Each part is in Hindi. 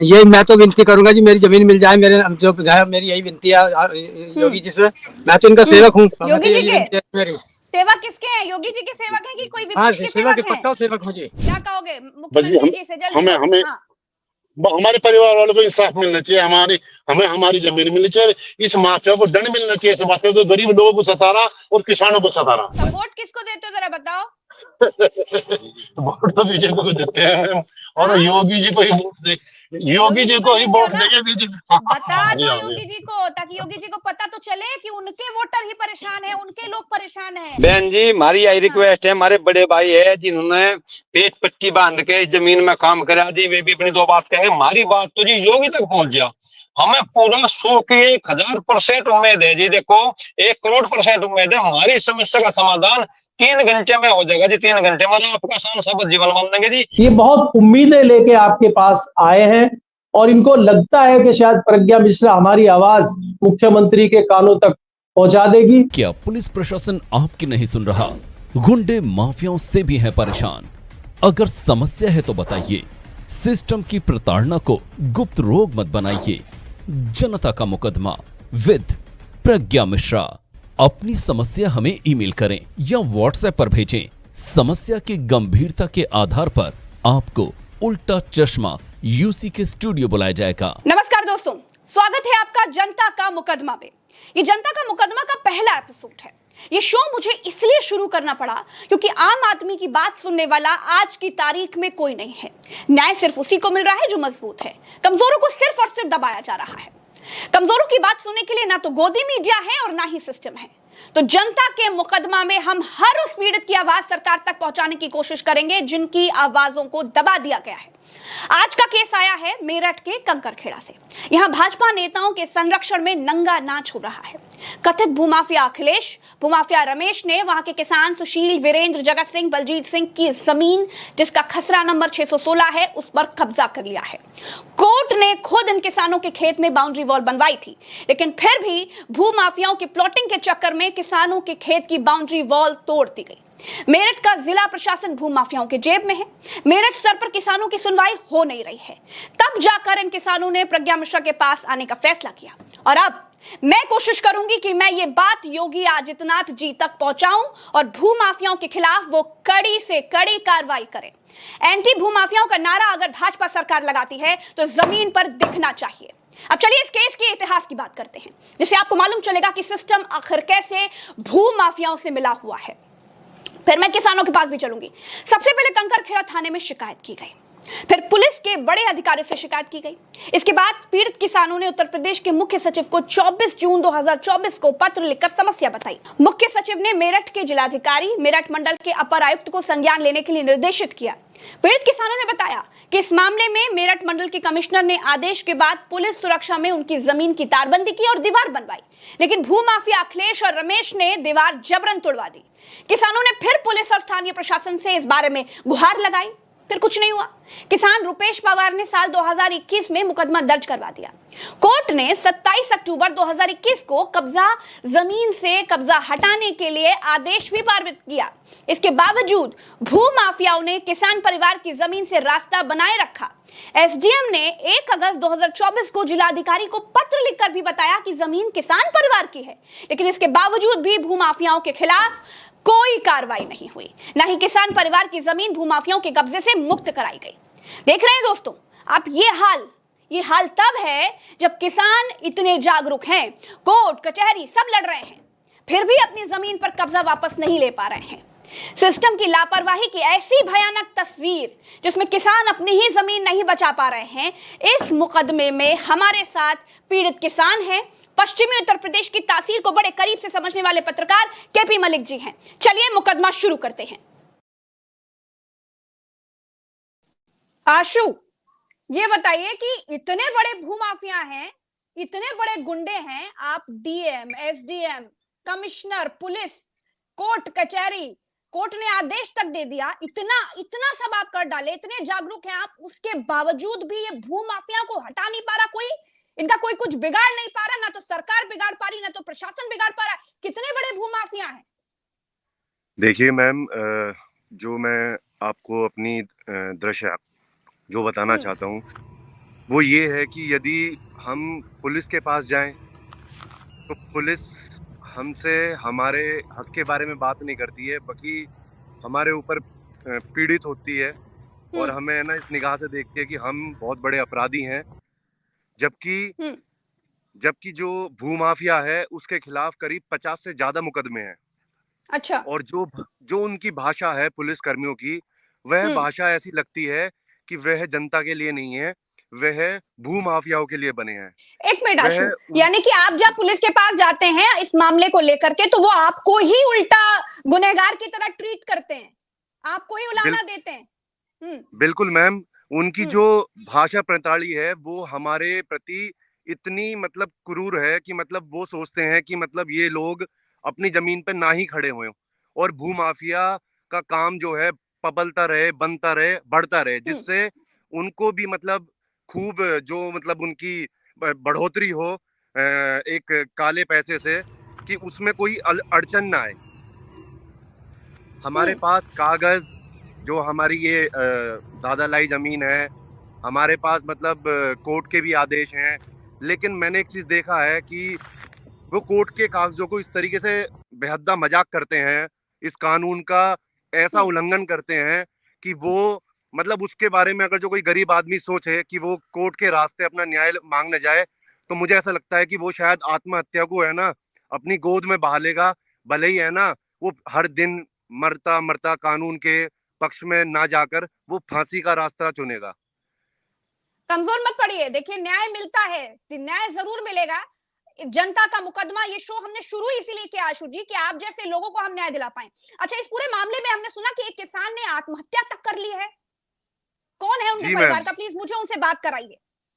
ये मैं तो विनती करूंगा जी, मेरी जमीन मिल जाए, मेरे जो है, मेरी यही विनती है हम्म। योगी जी से। मैं तो इनका सेवक हूँ, मैं तो योगी जी यही के विनती है मेरी। सेवक किसके हैं? योगी जी के सेवक हैं कि कोई हाँ, विपक्ष के सेवक, सेवक हैं? विपक्ष सेवक हूँ जी। क्या कहोगे बस जी, मुख्यमंत्री जी से? जल्दी हमें बोलो। हमें हाँ। हमारे परिवार वालों को इंसाफ मिलना चाहिए। हमें हमारी जमीन मिलनी चाहिए। इस माफिया को दंड मिलना चाहिए। इस माफिया को, गरीब लोगों को सता रहा और किसानों को सता तब वोट किसको देते हो जरा बताओ। रहा। वोट तो बीजेपी को देते हैं हम, और हाँ, योगी जी को ही वोट दे। योगी योगी जी जी को को ही ही देते हो वोट ना? देंगे बीजेपी। हाँ बता हाँ जी, दो हाँ जी। योगी जी को, ताकि योगी जी को पता तो चले कि उनके वोटर ही परेशान है, उनके लोग परेशान है। बहन जी, हमारी यही हाँ। रिक्वेस्ट है। हमारे बड़े भाई है जिन्होंने पेट पट्टी बांध के इस जमीन में काम करा दी, वे भी अपनी दो बात कहें। हमारी बात तो जी योगी तक पहुंच गया। हमें पूरा 100 की 1000% उम्मीद है जी। देखो, 1 करोड़% उम्मीद है। हमारी समस्या का समाधान 3 घंटे में हो जाएगा जी। 3 घंटे में आपका आसान सब जीवन मान लेंगे जी। ये बहुत उम्मीदें लेके आपके पास आए हैं और इनको लगता है कि शायद प्रज्ञा मिश्रा हमारी आवाज मुख्यमंत्री के कानों तक पहुंचा देगी। क्या पुलिस प्रशासन आपकी नहीं सुन रहा? गुंडे माफियाओं से भी है परेशान। अगर समस्या है तो बताइए। सिस्टम की प्रताड़ना को गुप्त रोग मत बनाइए। जनता का मुकदमा विद प्रज्ञा मिश्रा। अपनी समस्या हमें ईमेल करें या व्हाट्सएप पर भेजें। समस्या की गंभीरता के आधार पर आपको उल्टा चश्मा यूसी के स्टूडियो बुलाया जाएगा। नमस्कार दोस्तों, स्वागत है आपका जनता का मुकदमा में। ये जनता का मुकदमा का पहला एपिसोड है। ये शो मुझे इसलिए शुरू करना पड़ा क्योंकि आम आदमी की बात सुनने वाला आज की तारीख में कोई नहीं है। न्याय सिर्फ उसी को मिल रहा है जो मजबूत है। कमजोरों को सिर्फ और सिर्फ दबाया जा रहा है। कमजोरों की बात सुनने के लिए ना तो गोदी मीडिया है और ना ही सिस्टम है। तो जनता के मुकदमा में हम हर उस पीड़ित की आवाज सरकार तक पहुंचाने की कोशिश करेंगे जिनकी आवाजों को दबा दिया गया है। आज का केस आया है मेरठ के कंकरखेड़ा से। यहां भाजपा नेताओं के संरक्षण में नंगा नाच हो रहा है। कथित भूमाफिया अखिलेश, भूमाफिया रमेश ने वहां के किसान सुशील, वीरेंद्र, जगत सिंह, बलजीत सिंह की जमीन, जिसका खसरा नंबर 616 है, उस पर कब्जा कर लिया है। कोर्ट ने खुद इन किसानों के खेत में बाउंड्री वॉल बनवाई थी, लेकिन फिर भी भूमाफियाओं की प्लॉटिंग के चक्कर में किसानों के खेत की बाउंड्री वॉल तोड़ दी गई। मेरठ का जिला प्रशासन भूमाफियाओं के जेब में है। मेरठ स्तर पर किसानों की सुनवाई हो नहीं रही है। तब जाकर इन किसानों ने प्रज्ञा मिश्रा के पास आने का फैसला किया और अब मैं कोशिश करूंगी कि मैं ये बात योगी आदित्यनाथ जी तक पहुंचाऊं और भूमाफियाओं के खिलाफ वो कड़ी से कड़ी कार्रवाई करें। एंटी भूमाफियाओं का नारा अगर भाजपा सरकार लगाती है तो जमीन पर दिखना चाहिए। अब चलिए इस केस के इतिहास की बात करते हैं, जिससे आपको मालूम चलेगा कि सिस्टम आखिर कैसे भूमाफियाओं से मिला हुआ है। फिर मैं किसानों के पास भी चलूंगी। सबसे पहले कंकरखेड़ा थाने में शिकायत की गई, फिर पुलिस के बड़े अधिकारियों से शिकायत की गई। इसके बाद पीड़ित किसानों ने उत्तर प्रदेश के मुख्य सचिव को 24 जून 2024 को पत्र लिखकर समस्या बताई। मुख्य सचिव ने मेरठ के जिलाधिकारी, मेरठ मंडल के अपर आयुक्त को संज्ञान लेने के लिए निर्देशित किया। पीड़ित किसानों ने बताया कि इस मामले में मेरठ मंडल के कमिश्नर ने आदेश के बाद पुलिस सुरक्षा में उनकी जमीन की तारबंदी की और दीवार बनवाई, लेकिन भूमाफिया अखिलेश और रमेश ने दीवार जबरन तोड़वा दी। किसानों ने फिर पुलिस और स्थानीय प्रशासन से इस बारे में गुहार लगाई, फिर कुछ नहीं हुआ। किसान रुपेश पवार ने साल 2021 में मुकदमा दर्ज करवा दिया। कोर्ट ने 27 अक्टूबर 2021 को जमीन से कब्जा हटाने के लिए आदेश भी पारित किया। इसके बावजूद भूमाफियाओं ने किसान परिवार की जमीन से रास्ता बनाए रखा। एसडीएम ने 1 अगस्त 2024 को जिलाधिकारी को पत्र लिखकर भी बताया कि जमीन किसान परिवार की है, लेकिन इसके बावजूद भी भूमाफियाओं के खिलाफ कोई कार्रवाई नहीं हुई। न ही किसान परिवार की जमीन भूमाफियाओं के कब्जे से मुक्त कराई गई। देख रहे हैं दोस्तों आप, ये हाल तब है जब किसान इतने जागरूक हैं, कोर्ट कचहरी सब लड़ रहे हैं, फिर भी अपनी जमीन पर कब्जा वापस नहीं ले पा रहे हैं। सिस्टम की लापरवाही की ऐसी भयानक तस्वीर जिसमें किसान अपनी ही जमीन नहीं बचा पा रहे हैं। इस मुकदमे में हमारे साथ पीड़ित किसान हैं, पश्चिमी उत्तर प्रदेश की तासीर को बड़े करीब से समझने वाले पत्रकार केपी मलिक जी हैं। चलिए मुकदमा शुरू करते हैं। आशु, ये बताइए कि इतने बड़े भूमाफिया हैं, इतने बड़े गुंडे हैं, आप DM, SDM, commissioner, police, court कचहरी, कोर्ट ने आदेश तक दे दिया, इतना इतना सब आप कर डाले, इतने जागरूक हैं आप, उसके बावजूद भी ये भूमाफिया को हटा नहीं पा रहा कोई। इनका कोई कुछ बिगाड़ नहीं पा रहा, ना तो सरकार बिगाड़ पा रही, ना तो प्रशासन बिगाड़ पा रहा। कितने बड़े भूमाफिया हैं? देखिए मैम, जो मैं आपको अपनी दृश्य जो बताना चाहता हूँ, वो ये है कि यदि हम पुलिस के पास जाएं तो पुलिस हमसे हमारे हक के बारे में बात नहीं करती है, बल्कि हमारे ऊपर पीड़ित होती है और हम्म। हमें ना इस निगाह से देखती है कि हम बहुत बड़े अपराधी हैं। जबकि हम्म। जबकि जो भूमाफिया है उसके खिलाफ करीब 50 से ज्यादा मुकदमे हैं। अच्छा। और जो उनकी भाषा है पुलिस कर्मियों की, वह हम्म। भाषा ऐसी लगती है कि वह जनता के लिए नहीं है, वह भूमाफियाओं के लिए बने हैं। एक मिनट वह आशु, उन यानी कि आप जब पुलिस के पास जाते हैं इस मामले को लेकर के तो वो आपको ही उल्टा गुनहगार की तरह ट्रीट करते हैं, आपको ही बिल, उलाहना देते हैं। बिल्कुल मैम, उनकी हम्म। जो भाषा प्रणाली है वो हमारे प्रति इतनी मतलब क्रूर है कि मतलब वो सोचते हैं कि मतलब ये लोग अपनी जमीन पे ना ही खड़े हुए और भूमाफिया का काम जो है पबलता रहे, बनता रहे, बढ़ता रहे, हम्म। जिससे उनको भी मतलब खूब जो मतलब उनकी बढ़ोतरी हो एक काले पैसे से, कि उसमें कोई अड़चन ना आए। हमारे हम्म। पास कागज, जो हमारी ये दादालाई जमीन है, हमारे पास मतलब कोर्ट के भी आदेश हैं। लेकिन मैंने एक चीज देखा है कि वो कोर्ट के कागजों को इस तरीके से बेहद्दा मजाक करते हैं, इस कानून का ऐसा हम्म। उल्लंघन करते हैं कि वो मतलब उसके बारे में अगर जो कोई गरीब आदमी सोचे कि वो कोर्ट के रास्ते अपना न्याय मांगने जाए, तो मुझे ऐसा लगता है कि वो शायद आत्महत्या को है ना अपनी गोद में बहा लेगा। भले ही है ना वो हर दिन मरता मरता कानून के पक्ष में ना जाकर वो फांसी का रास्ता चुनेगा। कमजोर मत पड़िए, देखिए न्याय मिलता है, न्याय जरूर मिलेगा। जनता का मुकदमा ये शो हमने शुरू इसीलिए किया आशु जी कि आप जैसे लोगों को हम न्याय दिला पाए। अच्छा, इस पूरे मामले में हमने सुना कि एक किसान ने आत्महत्या तक कर ली है, कौन है उनके जी परिवार मैम, का? प्लीज मुझे उनसे बात कराइए।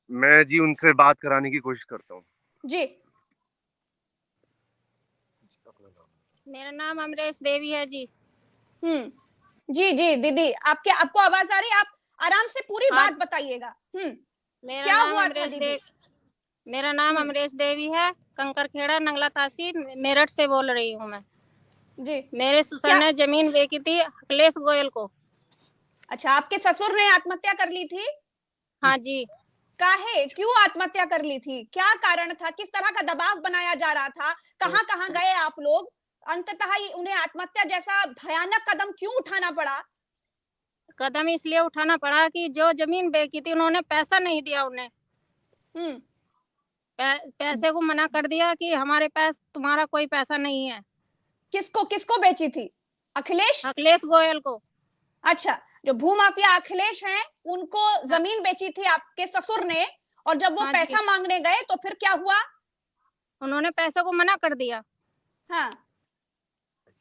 मैं जी उनसे बात कराने की कोशिश करता हूँ। जी। मेरा नाम अमरेश देवी है जी। जी जी दीदी, आपके आपको आवाज आ रही है? आप आराम से पूरी हाँ, बात बताइएगा। मेरा क्या नाम हुआ था अमरेश दीदी? मेरा नाम हम्म। अमरेश देवी है। कंकरखेड़ा नंगला तहसील मेरठ से बोल रही हूँ मैं। जी। मेरे ससुर क्या? ने जमीन बेची थी अखिलेश गोयल को। अच्छा, आपके ससुर ने आत्महत्या कर ली थी? हाँ जी। काहे, क्यों आत्महत्या कर ली थी? क्या कारण था? किस तरह का दबाव बनाया जा रहा था? कहां कहां गए आप लोग? अंततः उन्हें आत्महत्या जैसा भयानक कदम क्यों उठाना पड़ा? कदम इसलिए उठाना पड़ा कि जो जमीन बेची थी उन्होंने पैसा नहीं दिया उन्हें। हम्म। पैसे को मना कर दिया कि हमारे पास तुम्हारा कोई पैसा नहीं है। किसको किसको बेची थी? अखिलेश? अखिलेश गोयल को। अच्छा, जो भूमाफिया अखिलेश हैं उनको हाँ, जमीन बेची थी आपके ससुर ने, और जब वो हाँ जी। पैसा मांगने गए तो फिर क्या हुआ? उन्होंने पैसे को मना कर दिया। हाँ,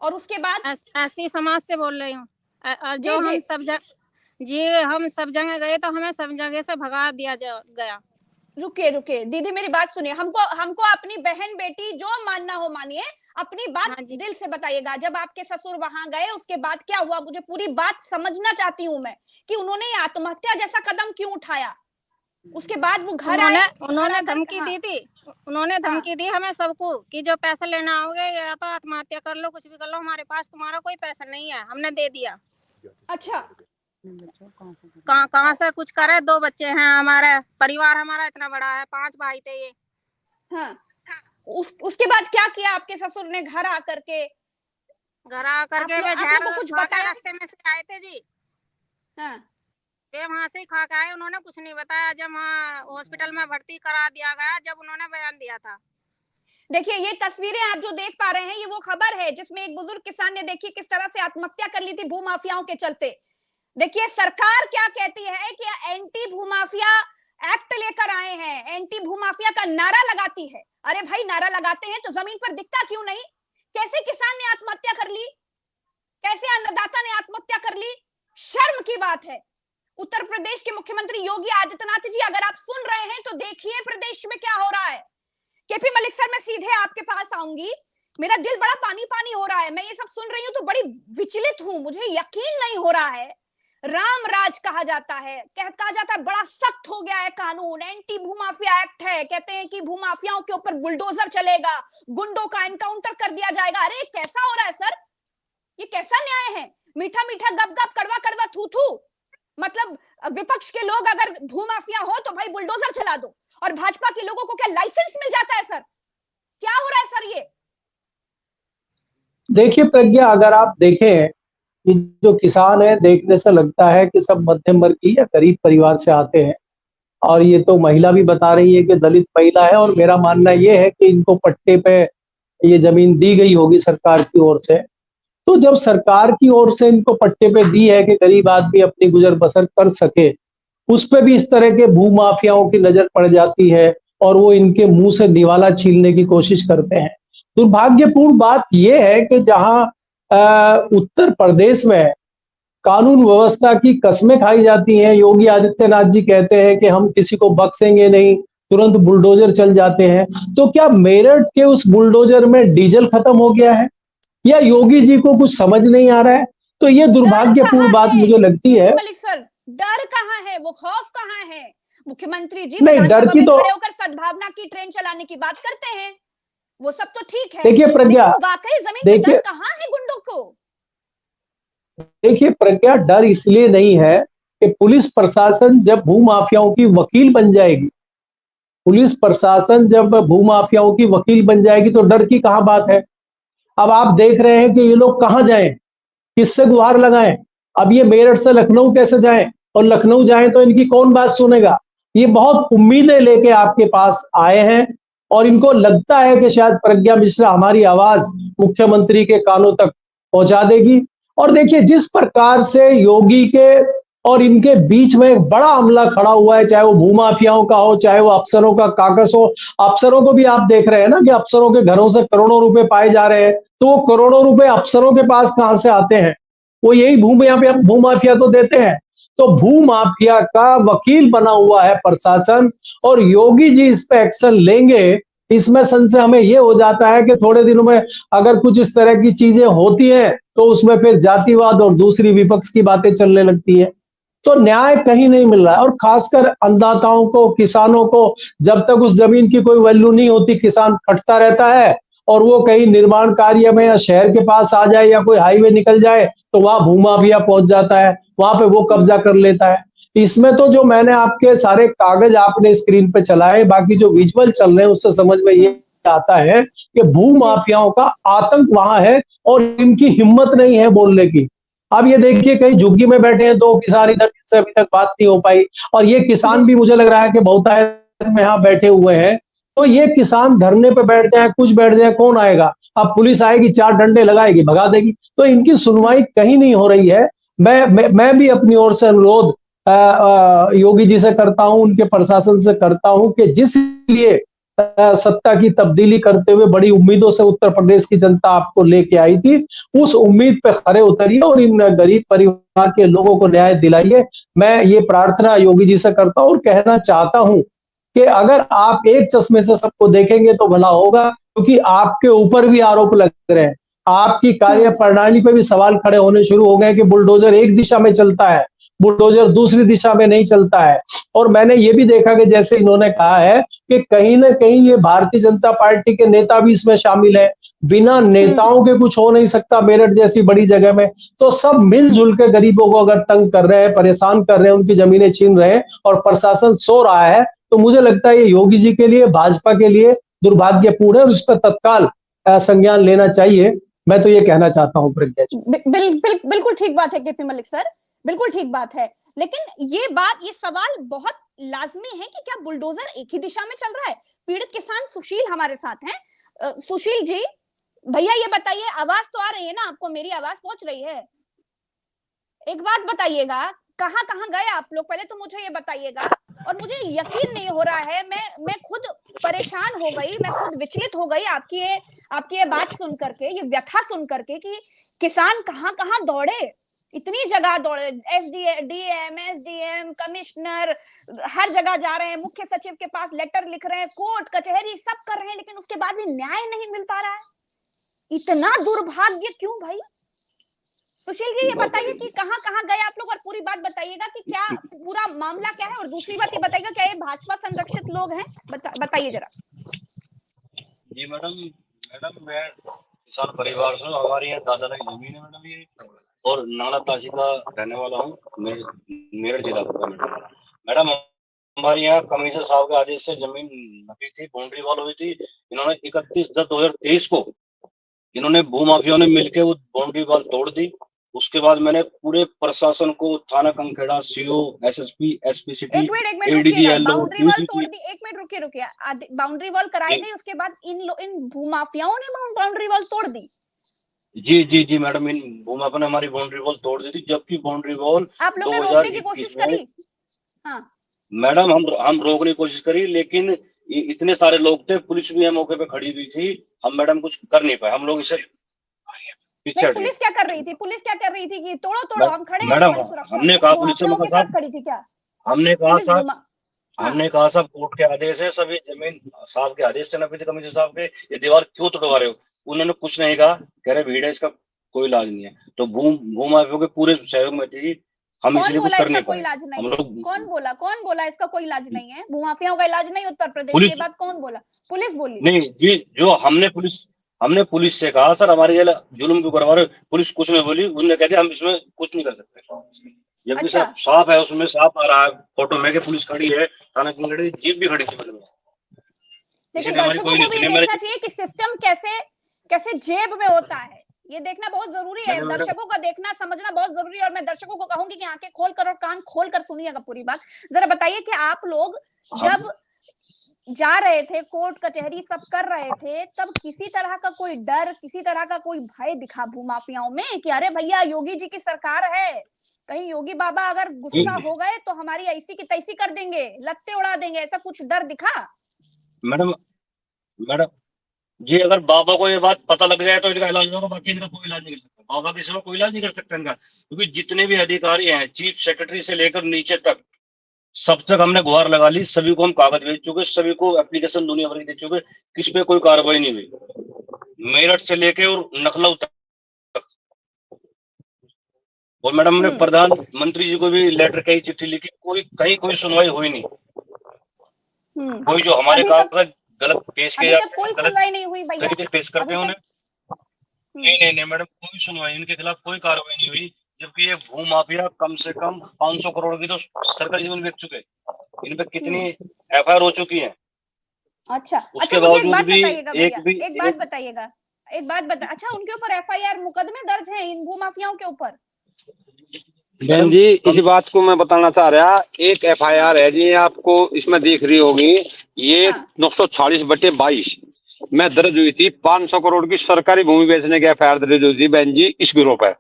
और उसके बाद? ऐसी समाज से बोल रही हूँ। जी जो जी। हम सब जगह गए तो हमें सब जगह से भगा दिया गया। रुकिए रुकिए दीदी, मेरी बात सुनिए। हमको हमको अपनी बहन बेटी जो मानना हो मानिए, अपनी बात हाँ जी। दिल से बताइएगा। जब आपके ससुर वहां गए उसके बाद क्या हुआ? मुझे पूरी बात समझना चाहती हूँ मैं, कि उन्होंने आत्महत्या जैसा कदम क्यों उठाया। उसके बाद वो घर आए, उन्होंने घर उन्होंने आकर धमकी हाँ दी थी। उन्होंने हाँ। धमकी दी हमें सबको कि जो पैसे लेना आओगे या तो आत्महत्या कर लो, कुछ भी कर लो, हमारे पास तुम्हारा कोई पैसा नहीं है। हमने दे दिया। अच्छा। कहाँ से कुछ करे। 2 बच्चे हैं हमारे, परिवार हमारा इतना बड़ा है, 5 भाई थे ये। हाँ, उसके बाद क्या किया आपके ससुर ने? घर आकर के घर आकर के वे आप लोग को कुछ खा के बताया? रास्ते में से आए थे जी। हाँ। वे वहां से ही खा के आए, उन्होंने कुछ नहीं बताया। जब वहाँ हॉस्पिटल में भर्ती करा दिया गया, जब उन्होंने बयान दिया था। देखिए ये तस्वीरें आप जो देख पा रहे हैं, ये वो खबर है जिसमें एक बुजुर्ग किसान ने देखिए किस तरह से आत्महत्या कर ली थी भूमाफियाओं के चलते। देखिए सरकार क्या कहती है कि एंटी भूमाफिया एक्ट लेकर आए हैं, एंटी भूमाफिया का नारा लगाती है। अरे भाई, नारा लगाते हैं तो जमीन पर दिखता क्यों नहीं? कैसे किसान ने आत्महत्या कर ली? कैसे अन्नदाता ने आत्महत्या कर ली? शर्म की बात है। उत्तर प्रदेश के मुख्यमंत्री योगी आदित्यनाथ जी, अगर आप सुन रहे हैं तो देखिए प्रदेश में क्या हो रहा है। केपी मलिक सर, मैं सीधे आपके पास आऊंगी। मेरा दिल बड़ा पानी पानी हो रहा है, मैं ये सब सुन रही हूँ तो बड़ी विचलित हूं, मुझे यकीन नहीं हो रहा है। राम राज कहा जाता है, कहा जाता है बड़ा सख्त हो गया है कानून, एंटी भूमाफिया एक्ट है, कहते हैं कि भूमाफियाओं के ऊपर बुलडोजर चलेगा, गुंडों का एनकाउंटर कर दिया जाएगा। अरे कैसा हो रहा है सर? ये कैसा न्याय है? मीठा मीठा गप गप, कड़वा कड़वा थू थू। मतलब विपक्ष के लोग अगर भूमाफिया हो तो भाई बुलडोजर चला दो, और भाजपा के लोगों को क्या लाइसेंस मिल जाता है सर? क्या हो रहा है सर ये? देखिए प्रज्ञा, अगर आप देखें, ये जो किसान है देखने से लगता है कि सब मध्यम वर्ग की या गरीब परिवार से आते हैं, और ये तो महिला भी बता रही है कि दलित महिला है, और मेरा मानना ये है कि इनको पट्टे पे ये जमीन दी गई होगी सरकार की ओर से। तो जब सरकार की ओर से इनको पट्टे पे दी है कि गरीब आदमी अपनी गुजर बसर कर सके, उस पे भी इस तरह के भूमाफियाओं की नजर पड़ जाती है और वो इनके मुंह से निवाला छीनने की कोशिश करते हैं। दुर्भाग्यपूर्ण बात यह है कि जहां उत्तर प्रदेश में कानून व्यवस्था की कस्में खाई जाती हैं, योगी आदित्यनाथ जी कहते हैं कि हम किसी को बख्शेंगे नहीं, तुरंत बुलडोजर चल जाते हैं। तो क्या मेरठ के उस बुलडोजर में डीजल खत्म हो गया है, या योगी जी को कुछ समझ नहीं आ रहा है? तो ये दुर्भाग्यपूर्ण बात मुझे लगती है। मलिक सर, डर कहाँ है, वो खौफ कहाँ है? मुख्यमंत्री जी नहीं, डर विधानसभा की में तो खड़े होकर सद्भावना की ट्रेन चलाने की बात करते हैं, वो सब तो ठीक है। देखिए प्रज्ञा, लेकिन वाकई जमीन पे डर कहाँ है गुंडों को? देखिए प्रज्ञा, डर इसलिए नहीं है कि पुलिस प्रशासन जब भूमाफियाओं की वकील बन जाएगी, पुलिस प्रशासन जब भूमाफियाओं की वकील बन जाएगी तो डर की कहां बात है। अब आप देख रहे हैं कि ये लोग कहां जाएं, किससे गुहार लगाएं? अब ये मेरठ से लखनऊ कैसे जाएं, और लखनऊ जाएं तो इनकी कौन बात सुनेगा? ये बहुत उम्मीदें लेके आपके पास आए हैं, और इनको लगता है कि शायद प्रज्ञा मिश्रा हमारी आवाज मुख्यमंत्री के कानों तक पहुंचा देगी। और देखिए, जिस प्रकार से योगी के और इनके बीच में एक बड़ा हमला खड़ा हुआ है, चाहे वो भूमाफियाओं का हो, चाहे वो अफसरों का काकस हो। अफसरों को भी आप देख रहे हैं ना कि अफसरों के घरों से करोड़ों रुपए पाए जा रहे हैं, तो वो करोड़ों रुपए अफसरों के पास कहां से आते हैं? वो यही भूमाफिया तो देते हैं। तो भूमाफिया का वकील बना हुआ है प्रशासन, और योगी जी इस पे एक्शन लेंगे, इसमें संशय हमें ये हो जाता है कि थोड़े दिनों में अगर कुछ इस तरह की चीजें होती हैं तो उसमें फिर जातिवाद और दूसरी विपक्ष की बातें चलने लगती है। तो न्याय कहीं नहीं मिल रहा है, और खासकर अन्नदाताओं को, किसानों को, जब तक उस जमीन की कोई वैल्यू नहीं होती, किसान खटता रहता है, और वो कहीं निर्माण कार्य में या शहर के पास आ जाए या कोई हाईवे निकल जाए तो वहां भूमाफिया पहुंच जाता है, वहां पे वो कब्जा कर लेता है। इसमें तो जो मैंने आपके सारे कागज आपने स्क्रीन पे चलाए, बाकी जो विजुअल चल रहे हैं उससे समझ में ये आता है कि भूमाफियाओं का आतंक वहां है और इनकी हिम्मत नहीं है बोलने की। अब ये देखिए, कहीं झुग्गी में बैठे हैं दो किसान, इधर से अभी तक बात नहीं हो पाई, और ये किसान भी मुझे लग रहा है कि बहुतायत में यहाँ बैठे हुए हैं। तो ये किसान धरने पे बैठ जाए, कुछ बैठ जाए, कौन आएगा? अब पुलिस आएगी, चार डंडे लगाएगी, भगा देगी। तो इनकी सुनवाई कहीं नहीं हो रही है। मैं भी अपनी ओर से अनुरोध योगी जी से करता हूं, उनके प्रशासन से करता हूं कि जिस लिए सत्ता की तब्दीली करते हुए बड़ी उम्मीदों से उत्तर प्रदेश की जनता आपको लेके आई थी, उस उम्मीद पे खरे उतरिए और इन गरीब परिवार के लोगों को न्याय दिलाइए। मैं ये प्रार्थना योगी जी से करता हूं और कहना चाहता हूं कि अगर आप एक चश्मे से सबको देखेंगे तो भला होगा, क्योंकि आपके ऊपर भी आरोप लग रहे हैं, आपकी कार्य प्रणाली पे भी सवाल खड़े होने शुरू हो गए कि बुलडोजर एक दिशा में चलता है, बुलडोजर दूसरी दिशा में नहीं चलता है। और मैंने ये भी देखा कि जैसे इन्होंने कहा है कि कहीं ना कहीं ये भारतीय जनता पार्टी के नेता भी इसमें शामिल है। बिना नेताओं के कुछ हो नहीं सकता मेरठ जैसी बड़ी जगह में। तो सब मिलजुल के गरीबों को अगर तंग कर रहे हैं, परेशान कर रहे हैं, उनकी जमीनें छीन रहे हैं और प्रशासन सो रहा है, तो मुझे लगता है ये योगी जी के लिए, भाजपा के लिए दुर्भाग्यपूर्ण है और इस पर तत्काल संज्ञान लेना चाहिए। मैं तो ये कहना चाहता हूँ प्रज्ञा जी। बिल्कुल ठीक बात है केपी मलिक सर, बिल्कुल ठीक बात है। लेकिन ये सवाल बहुत लाजमी है कि क्या बुलडोजर एक ही दिशा में चल रहा है? पीड़ित किसान सुशील हमारे साथ हैं। सुशील जी, भैया ये बताइए, आवाज तो आ रही है ना आपको? मेरी आवाज पहुंच रही है? एक बात बताइएगा, कहां कहां गए आप लोग, पहले तो मुझे ये बताइएगा। और मुझे यकीन नहीं हो रहा है, मैं खुद परेशान हो गई, मैं खुद विचलित हो गई आपकी ये बात सुन करके, ये व्यथा सुन करके कि किसान कहां कहां दौड़े, इतनी जगह दौड़े, डीएम, एसडीएम, कमिश्नर, हर जगह जा रहे हैं, मुख्य सचिव के पास लेटर लिख रहे हैं, कोर्ट कचहरी सब कर रहे हैं, लेकिन उसके बाद भी न्याय नहीं मिल पा रहा है। इतना दुर्भाग्य क्यों भाई? सुशील जी, ये बताइए कि कहां कहां गए आप लोग, और पूरी बात बताइएगा कि क्या पूरा मामला क्या है, और दूसरी बात ये बताइएगा क्या ये भाजपा संरक्षित लोग हैं? बताइए जरा। जी मैडम, मैं किसान परिवार से हूँ। हमारी यहाँ दादा की जमीन है मैडम ये, और नाना ताशी का रहने वाला हूँ, मेरठ जिला का मैडम। हमारे यहाँ कमिश्नर साहब के आदेश से जमीन नपी थी, बाउंड्री वॉल हुई थी। इन्होंने 31/10/2023 को इन्होंने भूमाफियाओं ने मिलकर वो बाउंड्री वॉल तोड़ दी। उसके बाद मैंने पूरे प्रशासन को, थाना Kankhera, CO, SSP, SP city, एक मिनट एडीजी, रुकिएगा, एलओ, बाउंड्री वॉल डीसीपी। तोड़ दी, एक मिनट रुकिए, बाउंड्री वॉल कराई जी। गई, उसके बाद इन भूमाफियाओं ने बाउंड्री वॉल तोड़ दी। जी जी जी मैडम, इन भूमाफिया ने हमारी बाउंड्री वॉल तोड़ दी थी, जबकि बाउंड्री वॉल आप लोग ने रोकने की कोशिश 2021 में करी? हाँ मैडम हम रोकने की कोशिश करी, लेकिन इतने सारे लोग थे, पुलिस भी मौके पे खड़ी हुई थी, हम मैडम कुछ कर नहीं पाए। हम लोग इसे नहीं, पुलिस क्या कर रही थी? पुलिस क्या कर रही थी कि तोड़ो हम खड़े हैं मैडम, तुम्हारी सुरक्षा हमने में? कहा पुलिस से भूमाफियाओं के साथ साहब, खड़ी थी क्या? हमने कहा पुलिस साहब, हाँ। हमने कहा साहब कोर्ट के आदेश है, सभी जमीन साहब के आदेश थे, नपी थे कमिश्नर साहब के, ये दीवार क्यों तोड़वा रहे हो? उन्होंने कुछ नहीं कहा, कह रहे भीड़ है, इसका कोई इलाज नहीं है। तो भूमाफियों के पूरे सहयोग में थी, हम कौन इसलिए कुछ बोला कर इसका नहीं कोई पाए। इलाज नहीं हम है? लोग कौन बोला इसका कोई इलाज नहीं है? भूमाफियाओं का इलाज नहीं उत्तर प्रदेश, पुलिस- ये बात कौन बोला? पुलिस बोली? नहीं जी, जो हमने पुलिस से कहा सर हमारे ये जुल्म क्यों करवा रहे हो? पुलिस कुछ नहीं बोली, उन्होंने कहते हम इसमें कुछ नहीं कर सकते, जबकि अच्छा। सर साफ है, उसमें साफ आ रहा है फोटो में कि पुलिस खड़ी है, थाना की जीप भी खड़ी थी। लेकिन दर्शकों को भी देखना चाहिए कि सिस्टम कैसे जेब में होता है, ये देखना बहुत जरूरी है। दर्शकों का देखना समझना बहुत जरूरी है, और मैं दर्शकों को कहूंगी कि आंखें खोलकर और कान खोलकर सुनिएगा पूरी बात। जरा बताइए कि आप लोग जब जा रहे थे, कोर्ट कचहरी सब कर रहे थे, तब किसी तरह का कोई डर, किसी तरह का कोई भय दिखा भूमाफियाओं में कि अरे भैया योगी जी की सरकार है, कहीं योगी बाबा अगर गुस्सा हो गए तो हमारी ऐसी की तैसी कर देंगे, लत्ते उड़ा देंगे, ऐसा कुछ डर दिखा? मैडम जी, अगर बाबा को ये बात पता लग जाए तो इनका इलाज होगा, बाकी इनका कोई इलाज नहीं कर सकता। बाबा के सिवा कोई इलाज नहीं कर सकता इनका, क्योंकि जितने भी अधिकारी हैं, चीफ सेक्रेटरी से लेकर नीचे तक, सब तक हमने गुहार लगा ली, सभी को हम कागज भेज चुके, सभी को एप्लीकेशन दुनिया भर की दे चुके, किस पे कोई कार्रवाई नहीं हुई, मेरठ से लेके और लखनऊ तक। और मैडम हमने प्रधानमंत्री जी को भी लेटर, कई चिट्ठी लिखी, कोई सुनवाई हुई नहीं। कोई जो हमारे कागज गलत पेश किया, अभी तक कोई सुनवाई नहीं हुई भैया, पेश करते हैं उन्हें। नहीं मैडम, कोई सुनवाई, इनके खिलाफ कोई कार्रवाई नहीं हुई, जबकि ये भूमाफिया कम से कम 500 करोड़ की तो सरकारी जमीन बेच चुके, इन पे कितनी एफआईआर हो चुकी है। अच्छा उसके मुझे एक बात बावजूद भी बताइएगा भैया, एक बात अच्छा, उनके ऊपर एफआईआर मुकदमे दर्ज हैं इन भूमाफियाओं के ऊपर? बहन जी, इसी बात को मैं बताना चाह रहा, एक एफआईआर है जी, आपको इसमें दिख रही होगी, ये 946/22 में दर्ज हुई थी। 500 करोड़ की सरकारी भूमि बेचने की एफआईआर दर्ज हुई थी बहन जी इस गिरोह पर।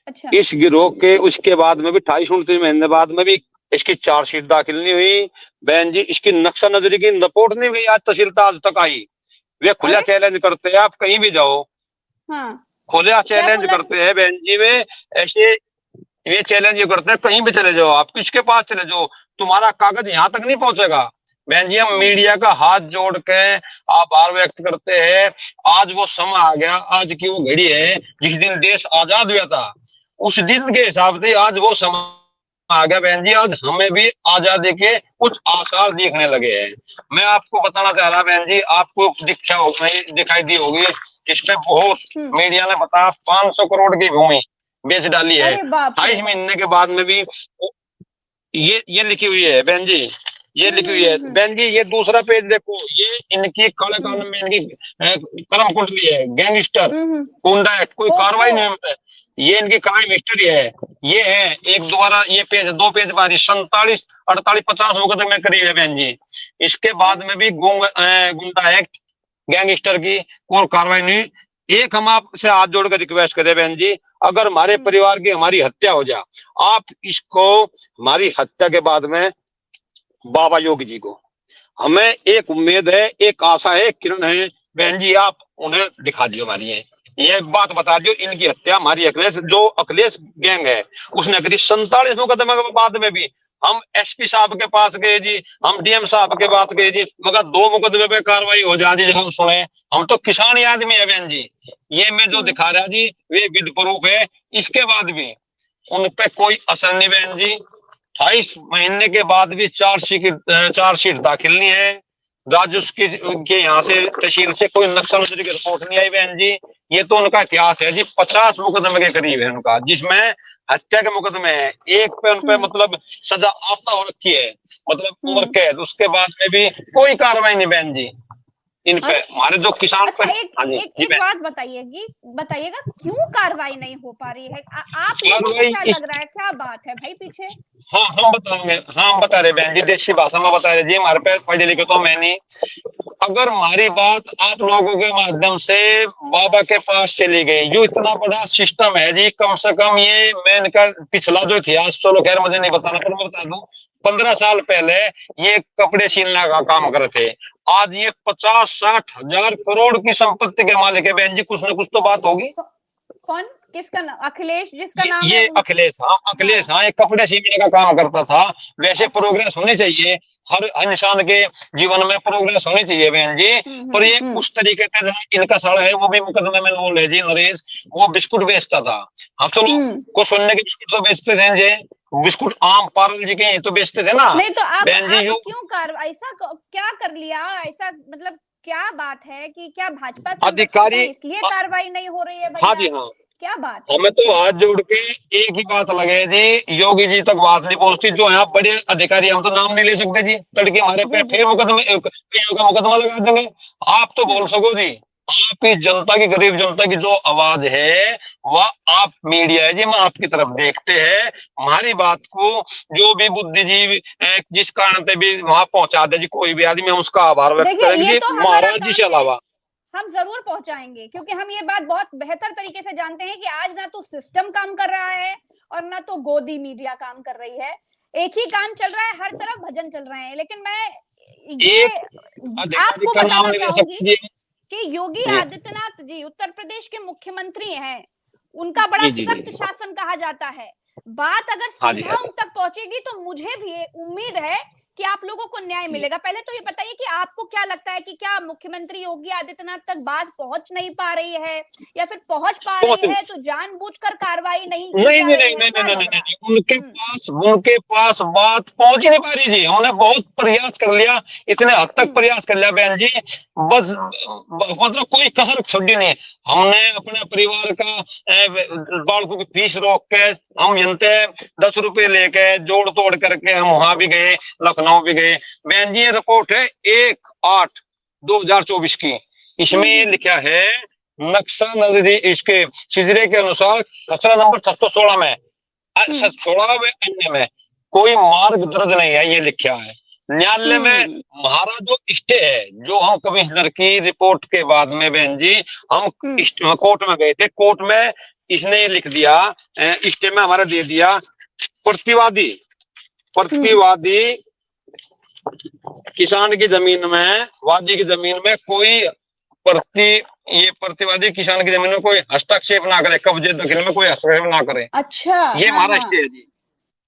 अच्छा। इस गिरोह के उसके बाद में भी 28-29 महीने बाद में भी इसकी चार्जशीट दाखिल नहीं हुई बहन जी, इसकी नक्शा नजरी की रिपोर्ट नहीं हुई, आज तहसील आज तक आई। वे खुला चैलेंज करते हैं, आप कहीं भी जाओ, खुला चैलेंज करते हैं बहन जी, वे ऐसे ये चैलेंज ये करते हैं, कहीं भी चले जाओ, आप किसके पास चले जाओ, तुम्हारा कागज यहाँ तक नहीं पहुंचेगा। बहन जी, हम मीडिया का हाथ जोड़ के आभार व्यक्त करते हैं। आज वो समय आ गया, आज की वो घड़ी है जिस दिन देश आजाद हुआ था, उस दिन के हिसाब से आज वो समय आ गया बहन जी, आज हमें भी आजादी के कुछ आसार दिखने लगे हैं। मैं आपको बताना चाह रहा बहन जी, आपको दिखाई दी होगी, इसमें बहुत मीडिया ने बताया 500 करोड़ की भूमि बेच डाली है। 28 महीने के बाद में भी ये लिखी हुई है बहन जी, ये लिखी हुई है बहन जी। ये दूसरा पेज देखो, ये इनकी काले कानून में इनकी कलम कुंडली है, गैंगस्टर गुंडा एक्ट, कोई कार्रवाई नहीं है, ये इनकी क्राइम हिस्ट्री है। ये है एक दोबारा ये पेज, 2 पेज बाद 47, 48, 50 मुकदमे करीब है बहन जी। इसके बाद में भी गुंडा एक्ट, गैंगस्टर की कोई कार्रवाई नहीं। एक हम आपसे हाथ जोड़कर रिक्वेस्ट करें बहन जी, अगर हमारे परिवार की हमारी हत्या हो जाए, आप इसको हमारी हत्या के बाद में बाबा योगी जी को, हमें एक उम्मीद है, एक आशा है, एक किरण है बहन जी, आप उन्हें दिखा दियो हमारी है। ये एक बात बता दियो, इनकी हत्या हमारी अखिलेश गैंग है उसने करी। 47 मुकदमे के बाद में भी हम एसपी साहब के पास गए जी, हम डीएम साहब के पास गए जी, मगर 2 मुकदमे पे कार्रवाई हो जाती हम सुने। हम तो किसान आदमी है बहन जी, ये मैं जो दिखा रहा जी वे विद प्रूफ है। इसके बाद भी उन पे कोई असर नहीं बहन जी। 28 महीने के बाद भी चार्जशीट दाखिल नहीं है। राजस्व के यहाँ से तहसील से कोई नक्शा नजरी की रिपोर्ट नहीं आई बहन जी। ये तो उनका इतिहास है जी, 50 मुकदमे के करीब है उनका, जिसमें हत्या के मुकदमे है, एक पे उन पे मतलब सजा आपता हो रखी है, मतलब उम्र कैद, उसके बाद में भी कोई कार्रवाई नहीं बहन जी इन पे। हमारे जो किसान अच्छा, हाँ जी, एक बात बताइएगा क्यों कार्रवाई नहीं हो पा रही है? आप लोगों को क्या लग रहा है, क्या बात है भाई पीछे? हाँ हम बताएंगे, हाँ हम बता रहे बहन जी, देसी भाषा में बता रहे जी, हमारे पे पढ़े लिखे तो मैं नहीं। अगर हमारी बात आप लोगों के माध्यम से बाबा के पास चली गई, जो इतना बड़ा सिस्टम है जी, कम से कम ये मैं इनका पिछला जो इतिहास, चलो खैर मुझे नहीं बताना पर मैं बता दूं, 15 साल पहले ये कपड़े सिलने का काम कर रहे थे, आज ये 50-60 हजार करोड़ की संपत्ति के मालिक है बहन जी। कुछ ना कुछ तो बात होगी। कौन, किसका नाम? अखिलेश जिसका नाम ये है अखिलेश, हाँ अखिलेश, हाँ एक कपड़े सीने का काम करता था। वैसे प्रोग्रेस होनी चाहिए, हर इंसान के जीवन में प्रोग्रेस होनी चाहिए बहन जी, पर ये उस तरीके का इनका साड़ा है, वो भी मुकदमे में बोल है जी। नरेश वो बिस्कुट बेचता था, अब चलो को सुनने के बिस्कुट तो बेचते थे जी, बिस्कुट आम पारुल जी के ये तो बेचते थे ना नहीं, तो आप क्यों कार्रवाई ऐसा क्या कर लिया ऐसा, मतलब क्या बात है कि क्या भाजपा से अधिकारी इसलिए कार्रवाई नहीं हो रही है भैया? हाँ जी हाँ, क्या बात? हमें तो हाथ जोड़ के एक ही बात लगे जी, योगी जी तक बात नहीं पहुंचती, जो यहाँ बड़े अधिकारी, हम तो नाम नहीं ले सकते जी, तड़के हमारे पे फिर मुकदमा लगा देंगे। आप तो बोल सको जी, आपकी जनता की, गरीब जनता की जो आवाज है वह आप मीडिया है जी, हम आपकी तरफ देखते हैं, हमारी बात को जो भी बुद्धिजीवी जिस कारण से भी वहां पहुंचा दे जी कोई भी आदमी, हम उसका आभार व्यक्त करेंगे महाराज जी से अलावा। हम जरूर पहुंचाएंगे, क्योंकि हम ये बात बहुत बेहतर तरीके से जानते हैं कि आज ना तो सिस्टम काम कर रहा है और ना तो गोदी मीडिया काम कर रही है, एक ही काम चल रहा है, हर तरफ भजन चल रहे हैं। लेकिन मैं ये आपको बताना चाहूंगी कि योगी आदित्यनाथ जी उत्तर प्रदेश के मुख्यमंत्री हैं, उनका बड़ा सख्त शासन कहा जाता है। बात अगर सीधा उन तक पहुंचेगी तो मुझे भी उम्मीद है कि आप लोगों को न्याय मिलेगा। पहले तो ये बताइए कि आपको क्या लगता है कि क्या मुख्यमंत्री योगी आदित्यनाथ तक बात पहुंच नहीं पा रही है, या फिर पहुंच पा रही है तो जानबूझकर कार्रवाई नहीं उनके पास बात पहुंच ही नहीं पा रही जी। हमने बहुत प्रयास कर लिया, इतने हद तक प्रयास कर लिया बहन जी, बस मतलब कोई कसर छोड़ी नहीं। हमने अपने परिवार का बालकों की फीस रोक के, हम जनते 10 रुपए लेके जोड़ तोड़ करके हम वहां भी गए, लखनऊ भी गए बहन जी। ये रिपोर्ट है 1/8/2024 की, इसमें ये लिखा है नक्शा नजरी इसके सिजरे के अनुसार खसरा नंबर 716 में 16वें अन्य में कोई मार्ग दर्ज नहीं है, ये लिखा है। न्यायालय में हमारा जो स्टे है, जो हम कमिश्नर की रिपोर्ट के बाद में बहन जी हम कोर्ट में गए थे, कोर्ट में इसने ये लिख दिया, स्टे में हमारा दे दिया, प्रतिवादी किसान की जमीन में, वादी की जमीन में कोई प्रतिवादी किसान की जमीन में कोई हस्तक्षेप ना करे, कब्जे दखल में कोई हस्तक्षेप ना करे। अच्छा, ये हमारा स्टे है जी।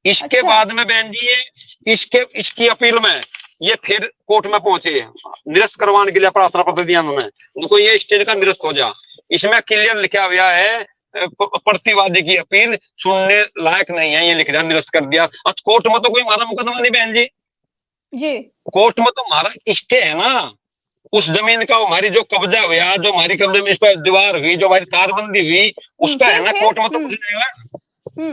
इसके बाद में बहन जी ये इसकी अपील में ये फिर कोर्ट में पहुंचे, निरस्त करवाने के लिए प्रार्थना पत्र दिया उन्होंने, उनको ये स्टे का निरस्त हो जा। इसमें क्लियर लिखा हुआ है प्रतिवादी की अपील सुनने लायक नहीं है, ये लिख दिया, निरस्त कर दिया। कोर्ट में तो कोई हमारा मुकदमा नहीं बहन जी, कोर्ट में तो हमारा स्टे है ना, उस जमीन का हमारी जो कब्जा हुआ, जो हमारी कब्जे में इस पर दीवार हुई, जो हमारी तारबंदी हुई, उसका है ना। कोर्ट में तो कुछ नहीं हुआ,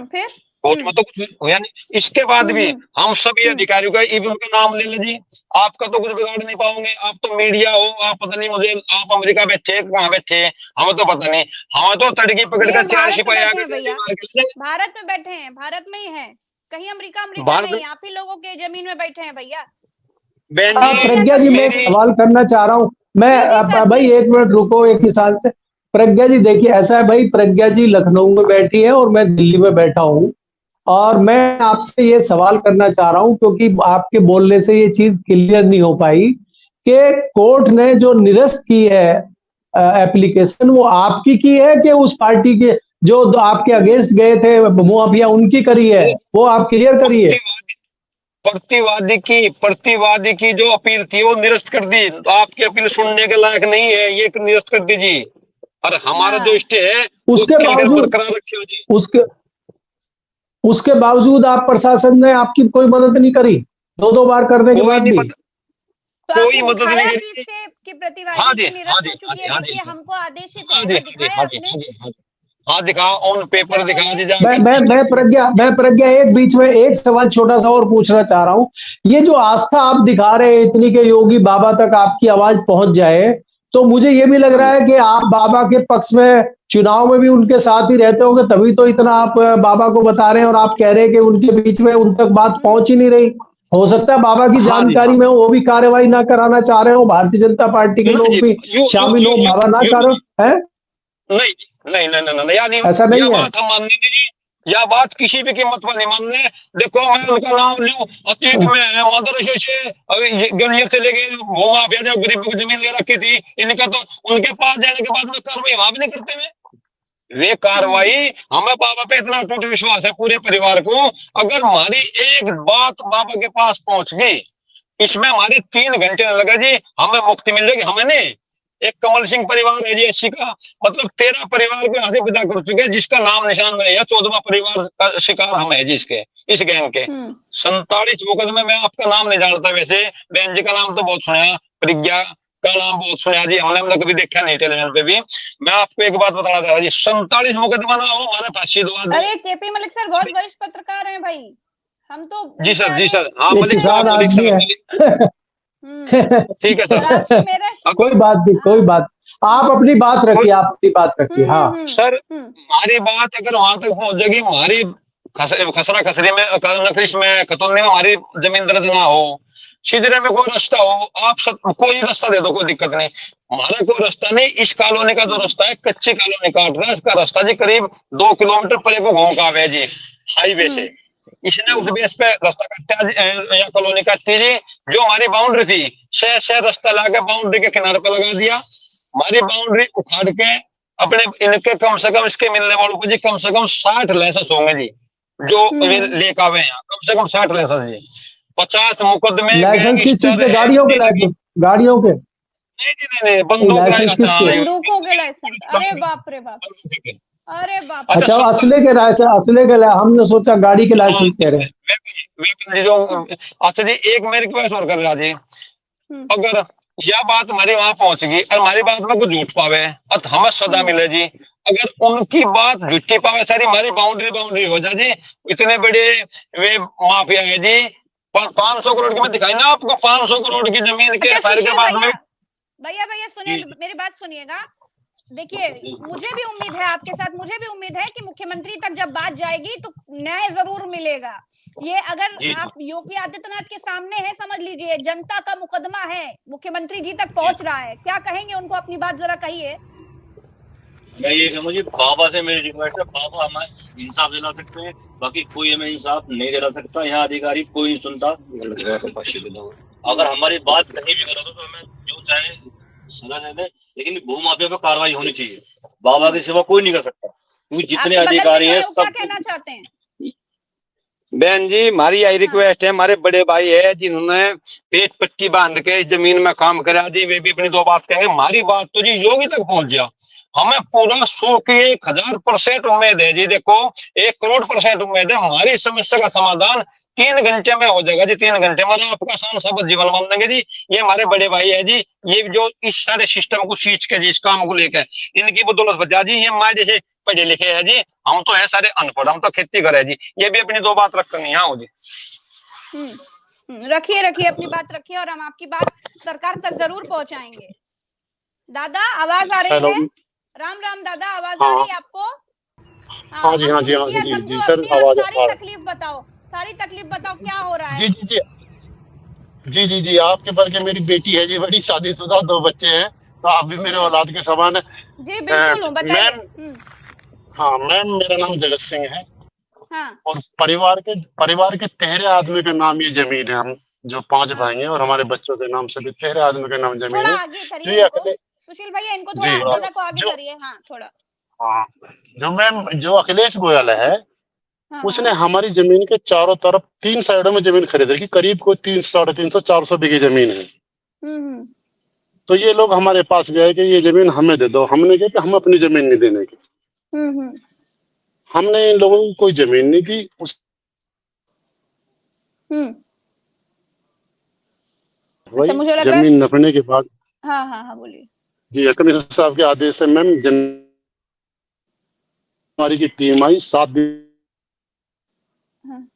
फिर कोर्ट में तो कुछ हुआ नहीं। इसके बाद भी हम सभी अधिकारियों का इवन उनका नाम ले लीजिए, आपका तो कुछ बिगाड़ नहीं पाओगे। आप तो मीडिया हो, आप पता नहीं मुझे, आप अमेरिका बैठे कहाँ बैठे हमें तो पता नहीं, हमें तो तड़की पकड़ कर 4 सिपाही भारत में बैठे हैं, भारत में ही है, कहीं अमेरिका नहीं, आप ही लोगों के जमीन में बैठे हैं भैया। प्रज्ञा जी मैं एक सवाल करना चाह रहा हूँ, मैं भाई 1 मिनट रुको एक किसान से। प्रज्ञा जी देखिए ऐसा है भाई, प्रज्ञा जी लखनऊ में बैठी है और मैं दिल्ली में बैठा हूँ, और मैं आपसे ये सवाल करना चाह रहा हूं क्योंकि आपके बोलने से ये चीज क्लियर नहीं हो पाई कि कोर्ट ने जो निरस्त की है एप्लीकेशन, वो आपकी की है कि उस पार्टी के जो आपके अगेंस्ट गए थे मुआफिया उनकी करी है, वो आप क्लियर करिए। प्रतिवादी की जो अपील थी वो निरस्त कर दी, तो आपकी अपील सुनने के लायक नहीं है, ये निरस्त कर दीजिए। और हमारा जो स्टे है उसके बावजूद आप प्रशासन ने आपकी कोई मदद नहीं करी, 2 बार करने के बाद भी। तो कोई आपने मदद दिखाया नहीं कि करी। इसके की प्रतिभा हाँ है जी, कि हाँ निरस्त जी, हो हाँ चुकी जी, है, हाँ देखिए जी, हमको आदेशित हाँ है, जी, वो हाँ जी, दिखाया हाँ जी, आपने? हाँ जी, हाँ जी, हाँ दिखा ऑन तो पेपर क्या दिखा बोले? जी मैं प्रज्ञा एक बीच में एक सवाल छोटा सा और पूछना चाह रहा हूं। ये जो आस्था आप दिखा रहे हैं इतनी के योगी बाबा तक आपकी आवाज पहुंच जाए, तो मुझे ये भी लग रहा है कि आप बाबा के पक्ष में चुनाव में भी उनके साथ ही रहते होंगे, तभी तो इतना आप बाबा को बता रहे हैं और आप कह रहे हैं कि उनके बीच में उन तक बात पहुंच ही नहीं रही। हो सकता है बाबा की हाँ जी, जानकारी हाँ में वो भी कार्रवाई ना कराना चाह रहे हो, भारतीय जनता पार्टी के नहीं जी, लोग भी यू यू शामिल यू हो, यू बाबा ना यू करो है। नहीं नहीं नहीं नहीं नहीं, यानी ऐसा यह नहीं है। बात हम मानने नहीं, यह बात किसी भी कीमत पर नहीं मानने। देखो मैं उनका नाम लूं, अतीत में है मदरसे से अभी गलियों से लेके घुमा फिर जब गरीब को जमीन ले रखी थी, इनका तो उनके पास जाने के बाद में कार्रवाई वहां भी नहीं करते में वे कार्रवाई। हमें बाबा पे इतना टूट विश्वास है पूरे परिवार को, अगर हमारी एक बात बाबा के पास पहुंच गई, इसमें हमारे 3 घंटे न लगे जी, हमें मुक्ति मिल जाएगी। हमें नहीं, एक कमल सिंह परिवार है जी 80 का, मतलब 13 परिवार को यहाँ से विदा कर चुके हैं, जिसका नाम निशान नहीं है। 14वां परिवार का शिकार हम है जी इसके, इस गैंग के। 47 मुकदमे में आपका नाम नहीं जानता, वैसे बहन जी का नाम तो बहुत सुना, प्रज्ञा का नाम बहुत सुना जी, हमने मतलब कभी देखा नहीं टेलीविजन पे भी। मैं आपको एक बात बताना चाह रहा जी, 47 मुकदमा ना हो, हमारे फांसी दवा दो। अरे केपी मलिक सर बहुत वरिष्ठ पत्रकार हैं भाई, हम तो जी उनके सर, जी आगे सर, हाँ ये मलिक किसान साहब, मलिक आदमी साहब, है। ठीक है और सर। आपने मेरे अब कोई बात नहीं, कोई हाँ, बात। आप अपनी बात रखिए, आप अपनी बात रखिए। हाँ सर हमारी बात अगर वहां तक पहुंच जाएगी, हमारी खसरा खसरी में नकरिश में कतलने में हमारी जमीन दर्ज ना हो, सिदरे में कोई रास्ता हो, आप सब कोई रास्ता दे दो, कोई दिक्कत नहीं। हमारा कोई रास्ता नहीं, इस कॉलोनी का जो रास्ता है कच्ची कॉलोनी काट रहा है, इसका रास्ता जी करीब 2 किलोमीटर परे को घूम का है जी हाईवे से। इसने उस बेस पे रास्ता काटा या कॉलोनी काटी जी, जो हमारी बाउंड्री थी शह रास्ता लाके बाउंड्री के किनारे पे लगा दिया। हमारी बाउंड्री उखाड़ के अपने इनके कम से कम इसके मिलने वालों को जी कम से कम 60 लाइसेंस होंगे जी, जो लेकर आवे यहाँ कम से कम 60 लाइसेंस जी। 50 मुकदमे लाइसेंस किस चीज गैंगस्टर के? है, गाड़ियों के लाइसेंस? गाड़ियों के? नहीं जी, नहीं नहीं, बंदूक लाइसेंस अच्छा किसके? बंदूकों के लाइसेंस? अरे बाप रे बाप, बंदूक के। अरे बाप रे। अच्छा अच्छा, असले के लाइसेंस, असले के हमने सोचा गाड़ी के लाइसेंस कह रहे हैं। वेपन जो अच्छा जी, एक मेरे के पास और कर रहा जी, अगर यह बात हमारी वहां पहुंच गई और हमारी बात में कुछ झूठ पावे और हमें सजा मिले जी, अगर उनकी बात झूठी पावे सारी हमारी बाउंड्री बाउंड्री हो जाए जी। इतने बड़े वे माफिया है जी, 500 करोड़ की मैं दिखाई ना आपको, 500 करोड़ की जमीन के अच्छा फायर के सुशील बाद में। भैया भैया सुनिए, मेरी बात सुनिएगा। देखिए मुझे भी उम्मीद है आपके साथ, मुझे भी उम्मीद है कि मुख्यमंत्री तक जब बात जाएगी तो न्याय जरूर मिलेगा। ये अगर आप योगी आदित्यनाथ के सामने है, समझ लीजिए जनता का मुकदमा है, मुख्यमंत्री जी तक पहुंच रहा है, क्या कहेंगे उनको? अपनी बात जरा कहिए। मैं ये कहूँगा जी, बाबा से मेरी रिक्वेस्ट है, बाबा हमें इंसाफ दिला सकते हैं, बाकी कोई हमें इंसाफ नहीं दिला सकता। यहाँ अधिकारी कोई नहीं सुनता। अगर हमारी बात कहीं भी गलत हो तो हमें जो चाहे सजा दे दे, लेकिन भूमाफिया पे कार्रवाई होनी चाहिए। बाबा के सिवा कोई नहीं कर सकता, क्योंकि जितने आपके बगल में अधिकारी जो हैं है वो क्या सब। कहना चाहते हैं? बहन जी हमारी यही रिक्वेस्ट है, हमारे बड़े भाई है जिन्होंने पेट पट्टी बांध के इस जमीन में काम करा दी, वे भी अपनी 2 बात कहेंगे। हमारी बात तो जी योगी तक पहुंच गया, हमें पूरा 100 की 1000% उम्मीद है जी। देखो 1 करोड़% उम्मीद है, हमारी समस्या का समाधान 3 घंटे में हो जाएगा जी। 3 घंटे में आपका आसान सब जीवन मान लेंगे जी। ये हमारे बड़े भाई है जी, ये जो इस सारे सिस्टम को सींच के जी, इस काम को लेकर इनकी बदौलत बचा जी। ये हमारे जैसे पढ़े लिखे है जी, हम तो है सारे अनपढ़, हम तो खेती करे जी। ये भी अपनी 2 बात रख नहीं हो जी। रखिए रखिए अपनी बात रखिए, और हम आपकी बात सरकार तक जरूर पहुंचाएंगे। दादा आवाज आ रही है? राम राम दादा, आवाज आ रही है आपको? हाँ जी, हाँ जी, हाँ जी, जी सर, अपनी आवाज सारी तकलीफ बताओ, सारी तकलीफ बताओ, क्या हो रहा है? जी जी जी जी जी जी आपके पर के मेरी बेटी है जी, बड़ी शादीशुदा, 2 बच्चे हैं, तो आप भी मेरे औलाद के समान है। जी बिल्कुल हूँ, बताइए। मैम, हाँ मैम, मेरा नाम जगत सिंह है। हाँ। और परिवार के 13 आदमी के नाम ये जमीन है। हम जो 5 भाई हैं और हमारे बच्चों के नाम से भी 13 आदमी के नाम जमीन थोड़ा है। आगे जो करिए ये इनको, अखिलेश, सुशील भैया इनको जी थोड़ा दादा को आगे जो करिए। हाँ थोड़ा। हाँ जो मैम, जो अखिलेश गोयल है, हाँ उसने हमारी जमीन के चारों तरफ 3 साइडों में जमीन खरीद रखी, करीब कोई 300, 400 बीघे जमीन है। हम्म। तो ये लोग हमारे पास गए कि ये जमीन हमें दे दो, हमने कहा कि हम अपनी जमीन नहीं देने की। हम्म। हमने इन लोगों को कोई जमीन नहीं दी। अच्छा, मुझे लग रहा है जमीन नपने के बाद हाँ हाँ हाँ बोलिए। जी कमिश्नर साहब के आदेश से मैम जनवरी की टीम आई 7 दिन। हाँ।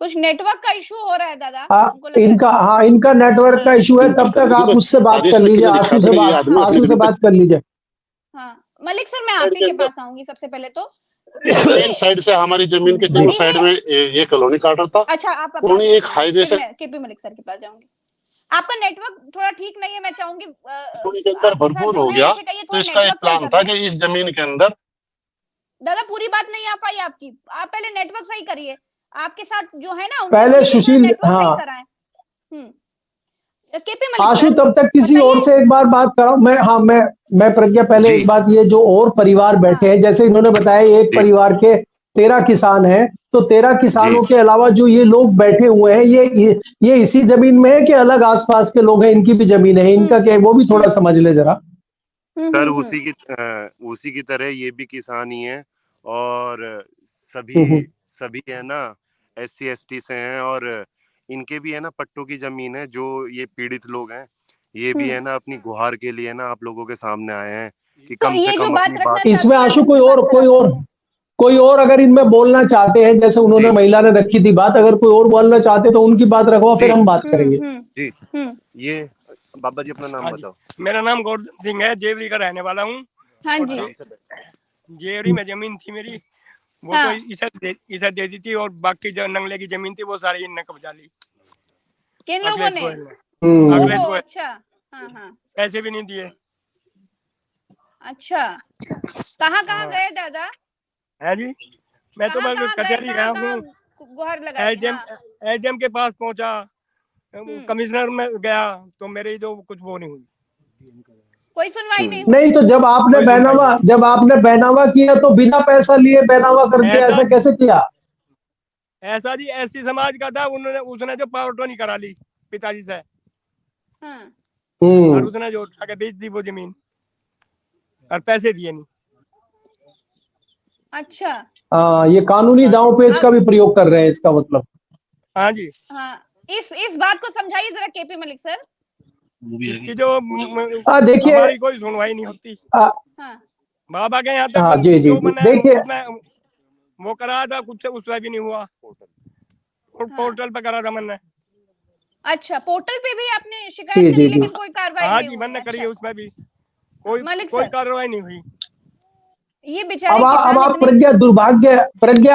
कुछ नेटवर्क का इशू हो रहा है दादा, हमको लग रहा है। इनका नेटवर्क का इशू है। तब तक आप उससे बात कर लीजिए, आंसू से बात कर लीजिए। हाँ मलिक सर, मैं आप ही के पास आऊंगी सबसे पहले तो। तीन साइड से हमारी जमीन के तीनों साइड में ये कॉलोनी काट रहा था। अच्छा, आप एक हाईवे से केपी मलिक सर के पास जाऊंगी। आपका नेटवर्क थोड़ा ठीक नहीं है, मैं चाहूंगी के अंदर भरपूर हो गया। तो इसका एक प्लान था कि इस जमीन के अंदर दादा पूरी बात नहीं आ पाई आपकी, आप पहले नेटवर्क सही करिए। आपके साथ जो है ना पहले सुशील, हाँ केपी मलिक आशु, तब तक किसी और से एक बार बात कराओ। मैं प्रज्ञा पहले एक बात, ये जो और परिवार बैठे हैं, जैसे इन्होंने बताया एक परिवार के 13 किसान हैं, तो 13 किसानों के अलावा जो ये लोग बैठे हुए हैं, ये इसी जमीन में है कि अलग आसपास के लोग हैं, इनकी भी जमीन है, इनका क्या है वो भी थोड़ा समझ ले जरा। सर उसी की तरह ये भी किसान ही है, और सभी है ना SC ST से हैं, और इनके भी है ना पट्टों की जमीन है। जो ये पीड़ित लोग हैं, ये भी है ना अपनी गुहार के लिए ना आप लोगों के सामने आए हैं कि तो कम ये से जो कम बात अपनी रखना बात। इसमें आशु कोई और अगर इनमें बोलना चाहते हैं, जैसे उन्होंने महिला ने रखी थी बात, अगर कोई और बोलना चाहते तो उनकी बात रखो, फिर हम बात करेंगे। जी ये बाबा जी अपना नाम बताओ। मेरा नाम गोवर्धन सिंह है, जेवरी का रहने वाला हूँ। हाँ जी। जेवरी में जमीन थी मेरी, वो तो इसे दे दी थी, और बाकी जो नंगले की जमीन थी वो सारी इनने कब्जा ली। किन लोगों ने? अच्छा, हाँ। पैसे भी नहीं दिए। अच्छा, कहाँ गए दादा? है जी, मैं तो बस कचहरी गया हूँ, गुहार लगाई। एडीएम के पास पहुंचा, कमिश्नर में गया, तो मेरी जो कुछ वो नहीं हुई, कोई सुनवाई नहीं। तो जब आपने बैनामा किया तो बिना पैसा लिए बैनामा कर दिया, ऐसा कैसे किया? ऐसा जी SC समाज का था, उसने जो पावर टोनी करा ली पिताजी से, और उसने जो उठा के बेच दी वो जमीन, और पैसे दिए नहीं। अच्छा, ये कानूनी दांव पेच का भी प्रयोग कर रहे हैं, इसका मतलब। हाँ जी, हाँ, इस बात को समझाइए जरा केपी मलिक सर। इसकी जो देखिए, हमारी कोई सुनवाई नहीं होती। बाबा के यहाँ तक जी देखिए, वो करा था, कुछ उसका भी नहीं हुआ। पोर्टल पे करा था मैंने। अच्छा, पोर्टल पे भी आपने शिकायत करी, लेकिन कोई कार्रवाई नहीं हुई? हाँ जी, मैंने करी है, उसमें भी कोई कार्रवाई नहीं हुई। ये बेचारे अब आप प्रज्ञा,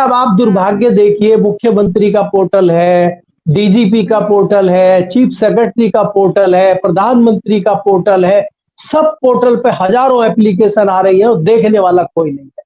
अब आप दुर्भाग्य देखिए, मुख्यमंत्री का पोर्टल है, DGP का पोर्टल है, चीफ सेक्रेटरी का पोर्टल है, प्रधानमंत्री का पोर्टल है, सब पोर्टल पे हजारों एप्लीकेशन आ रही है और देखने वाला कोई नहीं है।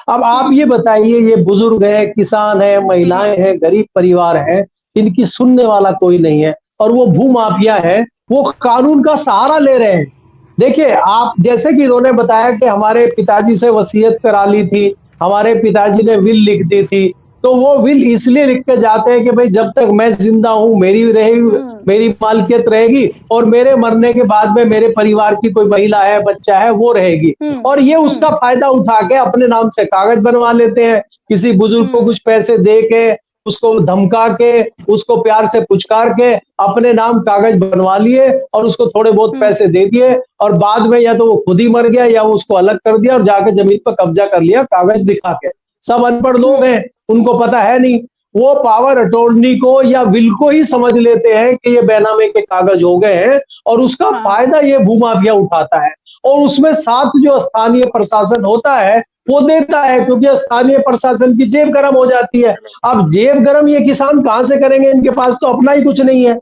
अब आप ये बताइए, ये बुजुर्ग है, किसान है, महिलाएं हैं, गरीब परिवार है, इनकी सुनने वाला कोई नहीं है, और वो भूमाफिया है, वो कानून का सहारा ले रहे हैं। देखिए, आप जैसे कि इन्होंने बताया कि हमारे पिताजी से वसीयत करा ली थी, हमारे पिताजी ने विल लिख दी थी, तो वो विल इसलिए लिख के जाते हैं कि भाई जब तक मैं जिंदा हूं मेरी मालकियत रहेगी, और मेरे मरने के बाद में मेरे परिवार की कोई महिला है, बच्चा है, वो रहेगी। और ये उसका फायदा उठा के अपने नाम से कागज बनवा लेते हैं, किसी बुजुर्ग को कुछ पैसे दे के, उसको धमका के, उसको प्यार से पुचकार के अपने नाम कागज बनवा लिए, और उसको थोड़े बहुत पैसे दे दिए, और बाद में या तो वो खुद ही मर गया या उसको अलग कर दिया और जाके जमीन पर कब्जा कर लिया कागज दिखा के। सब अनपढ़ लोग हैं, उनको पता है नहीं, वो पावर अटॉर्नी को या विल को ही समझ लेते हैं कि ये बैनामे के कागज हो गए हैं, और उसका फायदा ये भूमाफिया उठाता है, और उसमें साथ जो स्थानीय प्रशासन होता है वो देता है, क्योंकि स्थानीय प्रशासन की जेब गर्म हो जाती है। अब जेब गर्म ये किसान कहां से करेंगे, इनके पास तो अपना ही कुछ नहीं है,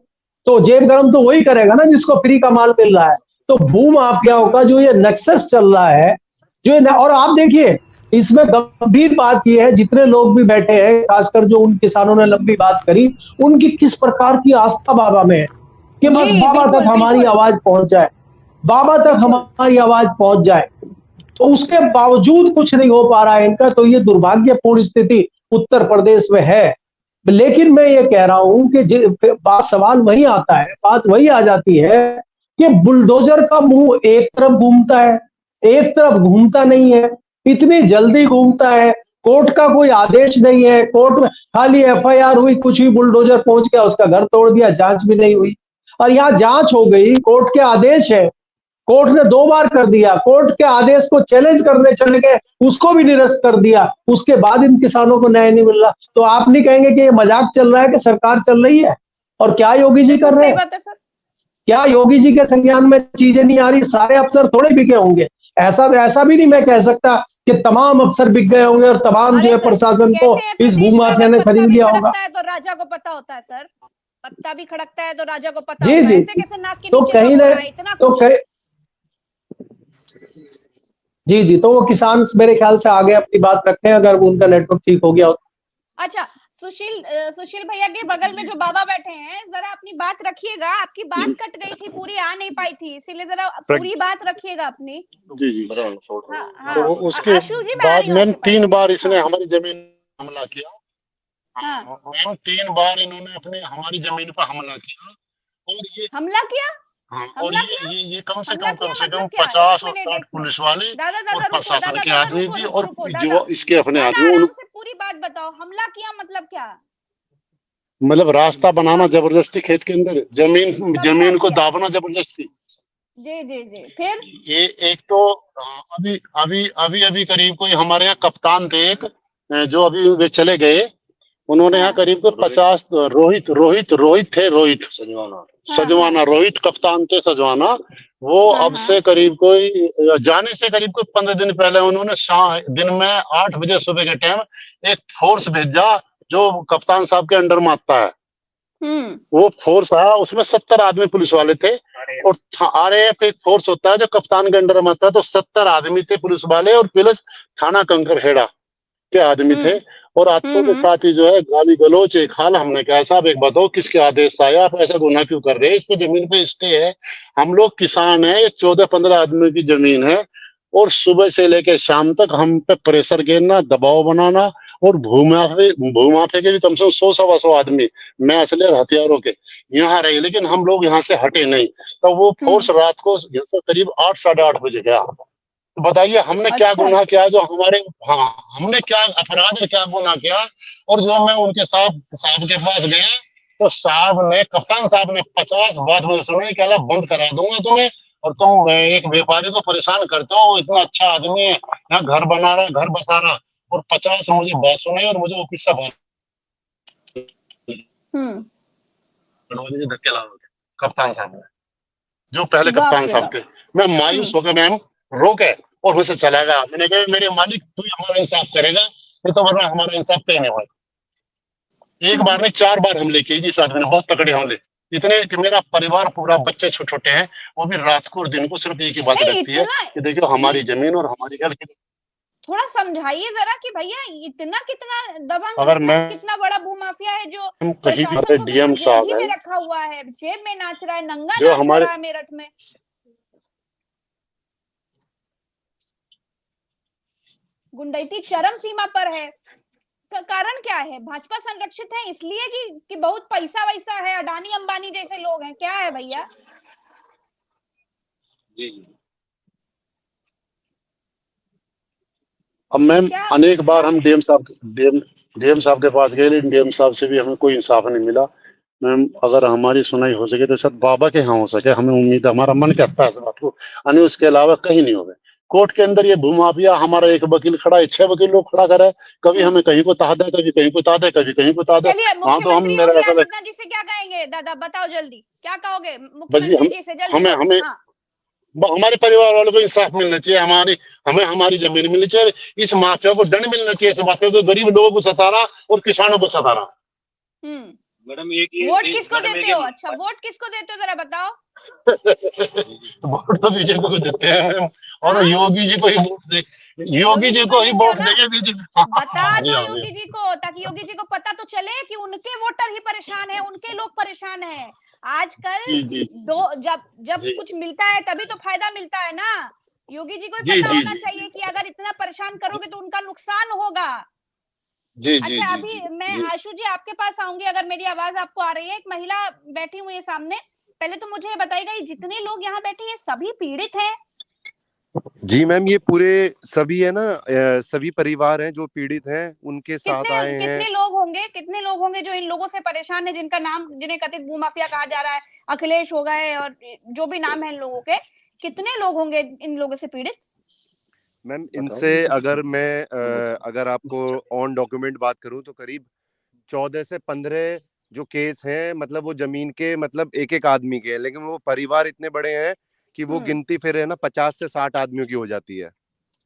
तो जेब गर्म तो वही करेगा ना जिसको फ्री का माल मिल रहा है। तो भूमाफियाओं का जो ये नक्सस चल रहा है, और आप देखिए, इसमें गंभीर बात यह है, जितने लोग भी बैठे हैं, खासकर जो उन किसानों ने लंबी बात करी, उनकी किस प्रकार की आस्था बाबा में है कि बस बाबा तक हमारी आवाज पहुंच जाए, बाबा तक हमारी आवाज पहुंच जाए, तो उसके बावजूद कुछ नहीं हो पा रहा है इनका। तो ये दुर्भाग्यपूर्ण स्थिति उत्तर प्रदेश में है। लेकिन मैं ये कह रहा हूं कि सवाल वही आता है, बात वही आ जाती है कि बुलडोजर का मुंह एक तरफ घूमता है, एक तरफ घूमता नहीं है, इतनी जल्दी घूमता है कोर्ट का कोई आदेश नहीं है, कोर्ट में खाली एफआईआर हुई, कुछ ही बुलडोजर पहुंच गया, उसका घर तोड़ दिया, जांच भी नहीं हुई। और यहाँ जांच हो गई, कोर्ट के आदेश है, कोर्ट ने 2 बार कर दिया, कोर्ट के आदेश को चैलेंज करने चले गए, उसको भी निरस्त कर दिया, उसके बाद इन किसानों को न्याय नहीं मिल रहा। तो आप नहीं कहेंगे कि ये मजाक चल रहा है कि सरकार चल रही है? और क्या योगी जी कर रहे सही हैं? बात है सर। क्या योगी जी के संज्ञान में चीजें नहीं आ रही? सारे अफसर थोड़े बिके होंगे, ऐसा भी नहीं मैं कह सकता कि तमाम अफसर बिक गए होंगे और तमाम जो अरे है सर, प्रशासन को कहते हैं इस प्रदेश में भूमाफिया अगर ने पत्ता खरीद भी लिया होगा। खड़कता है तो राजा को पता होता है सर, पत्ता भी खड़कता है तो राजा को पता जी होता है। जी, ऐसे कैसे नाक के तो नीचे कहीं सब हो न रहा है इतना तो कुछ? कहीं जी जी, तो वो किसान मेरे ख्याल से आगे अपनी बात रखें, अगर उनका नेटवर्क ठीक हो गया हो। अच्छा, सुशील भैया के बगल में जो बाबा बैठे हैं, जरा अपनी बात रखिएगा। आपकी बात कट गई थी, पूरी आ नहीं पाई थी, इसीलिए जरा पूरी बात रखिएगा अपनी। जी जी। हाँ हाँ, तो उसके आशु जी मैं आ बाद रही हूँ मैम आपके पास। 3 बार इसने हाँ हमारी जमीन पर हमला किया। हाँ, मैम 3 बार इन्होंने अपने हमारी जमीन पर हमला किया। और ये हमला किया? हाँ, और हमला किया? ये कम हमला किया से कम मतलब क्या? 50 एक और मिनट 60 एक मिनट, पुलिस वाले दादा और दादा रुको, प्रशासन दादा के दादा आदमी रुको भी रुको और रुको, दादा जो इसके अपने दादा आदमी उन आराम से पूरी बात बताओ। हमला किया मतलब क्या? मतलब रास्ता बनाना हाँ, जबरदस्ती खेत के अंदर, कब क्या जमीन को किया? दाबना जबरदस्ती। जी जी जी, फिर? ये एक तो अभी अभी अभी अभी करीब कोई हमारे यहाँ कप्तान थे एक, जो अभी वे चले गए, उन्होंने यहाँ हाँ करीब कोई 50 रोहित रोहित रोहित थे, रोहित हाँ हाँ सजवाना, रोहित कप्तान थे सजवाना। वो हाँ अब हाँ, से करीब कोई जाने से करीब कोई 15 दिन पहले उन्होंने दिन में 8 बजे सुबह के टाइम एक फोर्स भेजा जो कप्तान साहब के अंडर में आता है। वो फोर्स आया, उसमें 70 आदमी पुलिस वाले थे। और RAF एक फोर्स होता है जो कप्तान के अंडर में आता है, तो 70 आदमी थे पुलिस वाले और प्लस थाना कंकरहेड़ा के आदमी थे। और आत्मों के साथ ही जो है गाली गलौच एक हाल। हमने कहा साहब एक बताओ किसके आदेश से आया, आप ऐसा गुनाह क्यों कर रहे हैं? इस पे जमीन पे स्टे है, हम लोग किसान हैं, ये 14-15 आदमी की जमीन है। और सुबह से लेकर शाम तक हम पे प्रेशर गिरना, दबाव बनाना। और भूमाफिया के भी कम से कम 100-125 आदमी मैं असले और हथियारों के यहाँ रहे, लेकिन हम लोग यहाँ से हटे नहीं। तो वो फोर्स रात को यहाँ से करीब 8 साढ़े 8 बजे गया। तो बताइए हमने क्या अच्छा, गुनाह किया जो हमारे, हाँ हमने क्या अपराध और क्या गुनाह किया? और जो मैं उनके साहब के पास गया, तो साहब ने, कप्तान साहब ने 50 बात मुझे सुनाई कि अल्लाह बंद करा दूंगा तुम्हें, और तुम एक व्यापारी को परेशान करते हो, वो इतना अच्छा आदमी है, यहाँ घर बना रहा, घर बसा रहा। और 50 मुझे बात सुनाई और मुझे वो किस्सा बहुत धक्के लगा कप्तान साहब ने, जो पहले बाप कप्तान रे साहब बाप। थे। मैं मायूस होकर मैम रोके और मुझसे चला गया। मैंने कहा मेरे मालिक तू हमारा इंसाफ करेगा, फिर तो वरना हमारा इंसाफ कहीं नहीं होगा। एक बार नहीं 4 बार हमले किए जिस आदमी ने, बहुत तगड़े हमले, इतने कि मेरा परिवार पूरा, बच्चे छोटे छोटे हैं, वो भी रात को और दिन को सिर्फ एक ही बात नहीं रहती है इतना, कि देखो ये हमारी जमीन और हमारी घर। थोड़ा समझाइए जरा कि भैया इतना कितना दबंग, अगर मैं कितना बड़ा भूमाफिया है जो कहीं भी प्रशासन को DM बिल्कुल साहब जेब है में रखा हुआ है, जेब में नाच रहा है, नंगा जो नाच हमारे, रहा है मेरठ में। गुंडैती चरम सीमा पर है। कारण क्या है? भाजपा संरक्षित है इसलिए कि बहुत पैसा वैसा है, अडानी अंबानी जैसे लोग हैं, क्या है भैया? जी जी। अब मैम क्या? अनेक बार हाँ, हम डीएम साहब के पास गए, लेकिन डीएम साहब से भी हमें कोई इंसाफ नहीं मिला। मैम अगर हमारी सुनाई हो सके तो शायद बाबा के यहाँ हो सके, हमें उम्मीद है, हमारा मन करता है इस बात को, यानी उसके अलावा कहीं नहीं होगा। कोर्ट के अंदर ये भूमाफिया, हमारा एक वकील खड़ा है, 6 वकील लोग खड़ा करे, कभी हमें कहीं को तादा, कभी कहीं को तादा, कभी कहीं को तादा। चलिए वहां तो हम, मुख्यमंत्री मेरा योगी ऐसा आदित्यनाथ जी से क्या कहेंगे? दादा बताओ जल्दी, क्या कहोगे बस मुख्यमंत्री जी से? जल्दी हमें बोलो। हमें हाँ, हमारे परिवार वालों को इंसाफ मिलना चाहिए, हमें हमारी जमीन मिलनी चाहिए। इस माफिया को दंड मिलना चाहिए, इस बात में तो गरीब लोगों को सता रहा और किसानों को सता रहा। मैडम एक ये वोट किसको मैडम देते हो? अच्छा, वोट किसको देते हो जरा बताओ। वोट तो बीजेपी को देते हैं मैम, और हाँ, योगी जी को ही वोट दे, योगी जी को ही देते हो वोट ना? देंगे बीजेपी। हाँ बता हाँ जी, दो हाँ जी। योगी जी को, ताकि योगी जी को पता तो चले कि उनके वोटर ही परेशान है, उनके लोग परेशान है। आजकल जी जी जब जब जी कुछ मिलता है तभी तो फायदा मिलता है ना। योगी जी को भी जी पता जी होना जी चाहिए कि अगर इतना परेशान करोगे तो उनका नुकसान होगा। जी जी अच्छा, जी अभी जी मैं जी। आशु जी आपके पास आऊंगी, अगर मेरी आवाज आपको आ रही है। एक महिला बैठी हुई है सामने, पहले तो मुझे ये बताइएगा, ये जितने लोग यहाँ बैठे हैं सभी पीड़ित हैं? जी मैम, ये पूरे सभी है ना, सभी परिवार हैं जो पीड़ित हैं, उनके साथ कितने आए हैं। कितने लोग होंगे जो इन लोगों से परेशान है, जिनका नाम, जिन्हें कथित भूमाफिया कहा जा रहा है, अखिलेश हो गए और जो भी नाम है इन लोगों के, कितने लोग होंगे इन लोगों से पीड़ित? मैम इनसे अगर आपको ऑन डॉक्यूमेंट बात करूं तो करीब 14 से 15 जो केस हैं, मतलब वो जमीन के, मतलब एक एक आदमी के हैं, लेकिन वो परिवार इतने बड़े हैं कि वो गिनती फिर है ना 50 से 60 आदमियों की हो जाती है।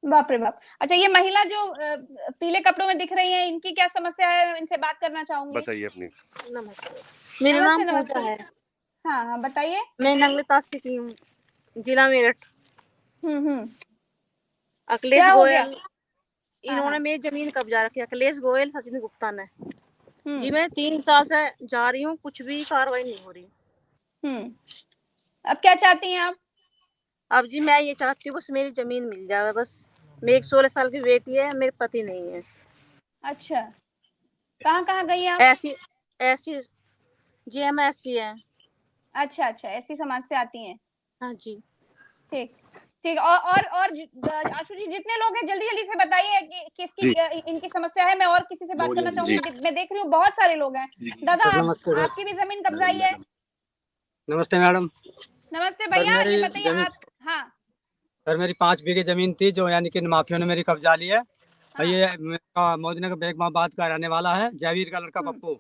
बाप रे बाप। अच्छा, ये महिला जो पीले कपड़ों में दिख रही है, इनकी क्या समस्या है, इनसे बात करना चाहूंगी। बताइए अपनी। नमस्ते, मेरा नाम पूजा है। हाँ हाँ बताइए। मैं नंगले तासी की हूँ, जिला मेरठ। अखिलेश क्या हो गोयल, गया? इन्होंने मेरी जमीन कब्जा रखी। अखिलेश गोयल, सचिन गुप्ता ने। जी मैं 3 साल से जा रही हूँ, कुछ भी कार्रवाई नहीं हो रही। अब क्या चाहती हैं आप? अब जी मैं ये चाहती हूँ बस मेरी जमीन मिल जाए बस। मेरी 16 साल की बेटी है, मेरे पति नहीं है। अच्छा, कहाँ गई आप? ऐसी JMSC है। अच्छा अच्छा, ऐसी समाज से आती हैं। हाँ जी। ठीक ठीक। और आशु जी, जितने लोग हैं जल्दी जल्दी से बताइए कि किसकी इनकी समस्या है। मैं और किसी से बात करना चाहूंगी। मैं देख रही हूँ बहुत सारे लोग हैं। दादा, आपकी भी जमीन कब्जाई है? नमस्ते मैडम। नमस्ते भैया, ये बताइए आप। हाँ सर, मेरी 5 बीघे जमीन थी जो यानी कि माफिया ने मेरी कब्जा ली है। ये मोदी का बेगमाबाद का रहने वाला है, जयवीर का लड़का पप्पू,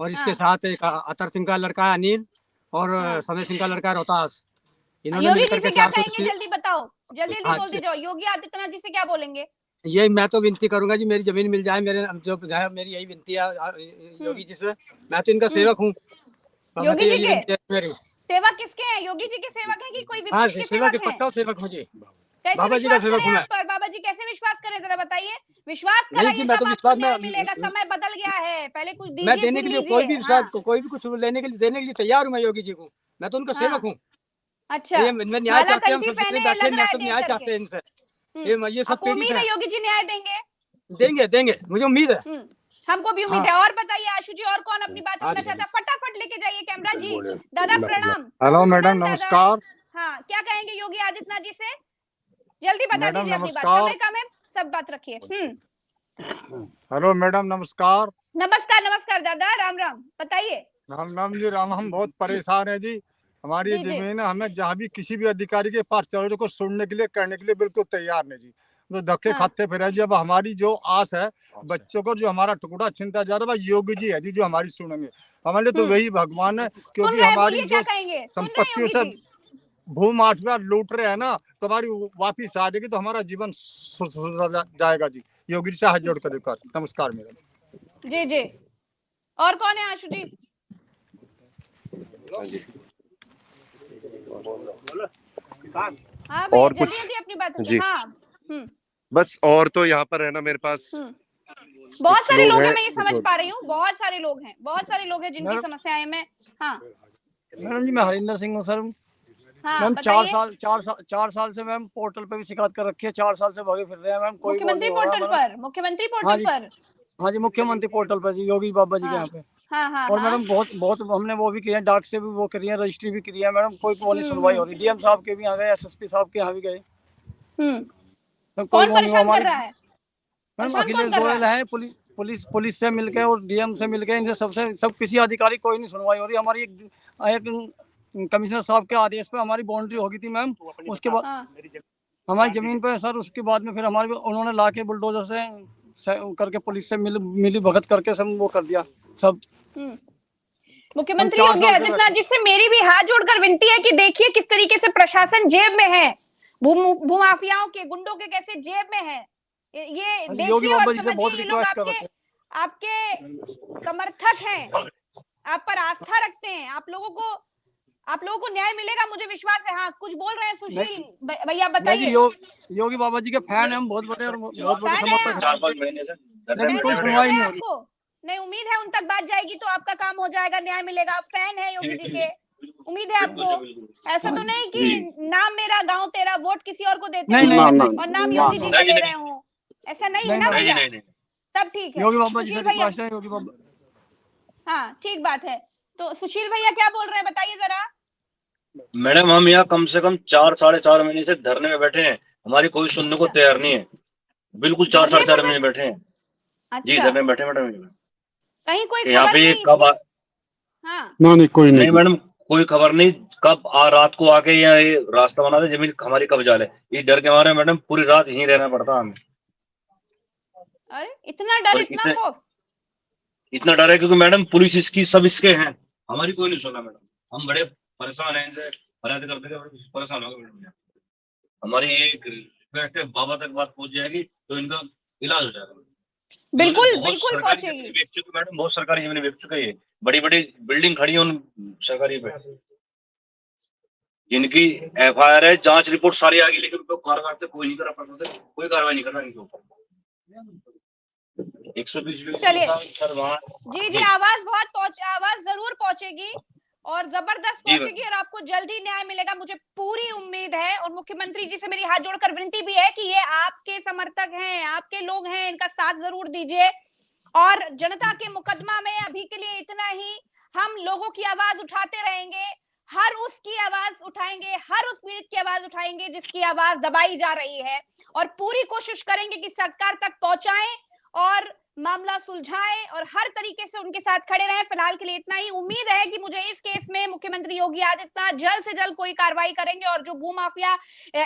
और इसके साथ एक अतर सिंह का लड़का है अनिल, और समय सिंह का लड़का है रोहतास। योगी जी से क्या कहेंगे, जल्दी बताओ, जल्दी बोल दीजिए। योगी आदित्यनाथ जी से क्या बोलेंगे? ये मैं तो विनती करूंगा जी, मेरी जमीन मिल जाए। मेरे जो है, मेरी यही विनती है योगी जी से। मैं तो इनका सेवक हूँ। योगी जी के सेवा किसके हैं? योगी जी के सेवक हैं कि कोई विपक्ष के सेवक हैं? पक्का सेवक हूँ जी। कैसे बाबा जी का सेवक हूँ मैं। पर बाबा जी कैसे विश्वास करें, जरा बताइए। विश्वास नहीं जी, मैं तो विश्वास में मिलेगा। समय बदल गया है, पहले कुछ दीजिए, मैं देने के लिए कोई भी विश्वास, कोई भी कुछ लेने के लिए, देने के लिए तैयार हूँ मैं योगी जी को। मैं तो उनका सेवक हूँ। अच्छा, मैं न्याय चाहते हैं, हम सब न्याय चाहते हैं इनसे। ये सब उम्मीद है योगी जी न्याय देंगे? देंगे, मुझे उम्मीद है। हमको भी उम्मीद है। और बताइए आशु जी, और कौन अपनी बात रखना चाहता है? फटाफट लेके जाइए कैमरा जी। दादा प्रणाम। हेलो मैडम, नमस्कार। हाँ, क्या कहेंगे योगी आदित्यनाथ जी से? जल्दी बता दीजिए अपनी बात, समय कम है, सब बात रखिए। हेलो मैडम, नमस्कार। नमस्कार दादा, राम राम, बताइए। राम जी, राम। हम बहुत परेशान है जी। हमारी जमीन है, हमें जहाँ भी किसी भी अधिकारी के पास चलो को सुनने के लिए, करने के लिए बिल्कुल तैयार नहीं जी। तो धक्के खाते फिर जी। अब हमारी जो आस है, बच्चों को जो हमारा टुकड़ा छिनता जा रहा है, योगी जी है जी जो हमारी सुनेंगे। हमारे लिए तो वही भगवान है, क्योंकि हमारी जो संपत्तियों से भूमाफिया लूट रहे हैं ना, तो हमारी वापिस आ जाएगी, तो हमारा जीवन सुधर जाएगा जी। योगी जी से हाथ जोड़ कर नमस्कार मेरा। जी। और कौन है आशु जी? हाँ, और जल्दी कुछ जल्दी अपनी बात जी। हाँ। बस और तो यहाँ पर है ना मेरे पास बहुत सारे लोग हैं, मैं ये समझ पा रही हूँ। बहुत सारे लोग हैं जिनकी समस्याएं में। हाँ मैडम जी, मैं हरिंदर सिंह हूँ सर। मैम 4 साल से मैम पोर्टल पे भी शिकायत कर रखी है। 4 साल से भागे फिर रहे हैं मैम। कोई मुख्यमंत्री पोर्टल पर हाँ जी, मुख्यमंत्री पोर्टल पर जी, योगी बाबा जी के यहाँ पे। और मैडम बहुत हमने वो भी किया है, डाक से भी वो करी है, रजिस्ट्री भी करी है मैडम। कोई नहीं सुनवाई हो रही। DM साहब के भी यहाँ गए, SSP साहब के यहाँ भी गए। कौन परेशान कर रहा है? मैडम अखिलेश गोयल है, पुलिस से मिलके और DM से मिलके, इनसे सब किसी अधिकारी कोई नहीं सुनवाई हो रही। हमारी एक कमिश्नर साहब के आदेश पे हमारी बाउंड्री हो गई थी मैम। उसके बाद हमारी जमीन पे सर, उसके बाद में फिर हमारे उन्होंने लाके बुलडोजर से करके पुलिस से मिली भगत करके सब वो कर दिया सब। मुख्यमंत्री योगी आदित्यनाथ जी से मेरी भी हाथ जोड़कर विनती है कि देखिए किस तरीके से प्रशासन जेब में है, भूमाफियाओं के, गुंडों के कैसे जेब में है। ये देखिए और समझिए, ये लोग आपके समर्थक हैं, आप पर आस्था रखते हैं। आप लोगों को न्याय मिलेगा, मुझे विश्वास है। हाँ, कुछ बोल रहे हैं सुशील भैया, बताइए। योगी बाबा जी के फैन हैं हम, बहुत बड़े समर्थक हैं। लेकिन कोई सुनवाई नहीं हो रही। नहीं, उम्मीद है उन तक बात जाएगी तो आपका काम हो जाएगा, न्याय मिलेगा। फैन है योगी जी के, उम्मीद है आपको। ऐसा तो नहीं कि नाम मेरा गांव तेरा, वोट किसी और को देते हैं और नाम योगी जी का ले रहे हो, ऐसा नहीं है ना भैया? तब ठीक है। योगी बाबा जी से योगी बाबा। हाँ, ठीक बात है। तो सुशील भैया क्या बोल रहे हैं, बताइए जरा। मैडम, हम यहाँ कम से कम 4 साढ़े 4 महीने से धरने में बैठे हैं। हमारी कोई सुनने को तैयार नहीं है, बिल्कुल 4 साढ़े 4 महीने बैठे हैं। जी अच्छा, धरने में बैठे मैडम, कहीं कोई यहाँ खबर पे नहीं कब हाँ नहीं कोई नहीं नहीं। मैडम, कोई खबर नहीं, कब रात को आके यहाँ ये रास्ता बना दे, जमीन हमारी कब्जा ले, इस डर के मारे मैडम पूरी रात यहीं रहना पड़ता हमें। अरे इतना डर, और इतना खौफ। इतना डर है क्योंकि मैडम पुलिस इसकी सब इसके हैं, हमारी कोई नहीं सुना मैडम। हम बड़े परेशान हैं इनसे, फरियाद करते करते परेशान हो गए मैडम। हमारी एक रिक्वेस्ट है, बाबा तक बात पहुंच जाएगी तो इनका इलाज हो जाएगा। बिल्कुल बहुत बिल्कुल सरकारी पहुंचेगी। जमीनें बेच चुके मैडम, बहुत सरकारी जमीनें बेच चुके हैं, बड़ी बड़ी बिल्डिंग खड़ी है उन सरकारी पे, जिनकी FIR है, जांच रिपोर्ट सारी आ गई, लेकिन उन पर कार्रवाई से कोई नहीं करा, प्रशासन कोई कार्रवाई नहीं कर रहा इनके ऊपर। 120 चलिए जी जी, आवाज बहुत आवाज जरूर पहुंचेगी और जबरदस्त पहुंचेगी और आपको जल्दी न्याय मिलेगा, मुझे पूरी उम्मीद है। और मुख्यमंत्री जी से मेरी हाथ जोड़कर विनती भी है कि ये आपके समर्थक हैं, आपके लोग हैं, इनका साथ जरूर दीजिए। और जनता के मुकदमा में अभी के लिए इतना ही। हम लोगों की आवाज उठाते रहेंगे, हर उसकी आवाज उठाएंगे, हर उस पीड़ित की आवाज उठाएंगे जिसकी आवाज दबाई जा रही है, और पूरी कोशिश करेंगे कि सरकार तक पहुंचाएं और मामला सुलझाएं और हर तरीके से उनके साथ खड़े रहें। फिलहाल के लिए इतना ही। उम्मीद है कि मुझे इस केस में मुख्यमंत्री योगी आदित्यनाथ जल्द से जल्द कोई कार्रवाई करेंगे, और जो भूमाफिया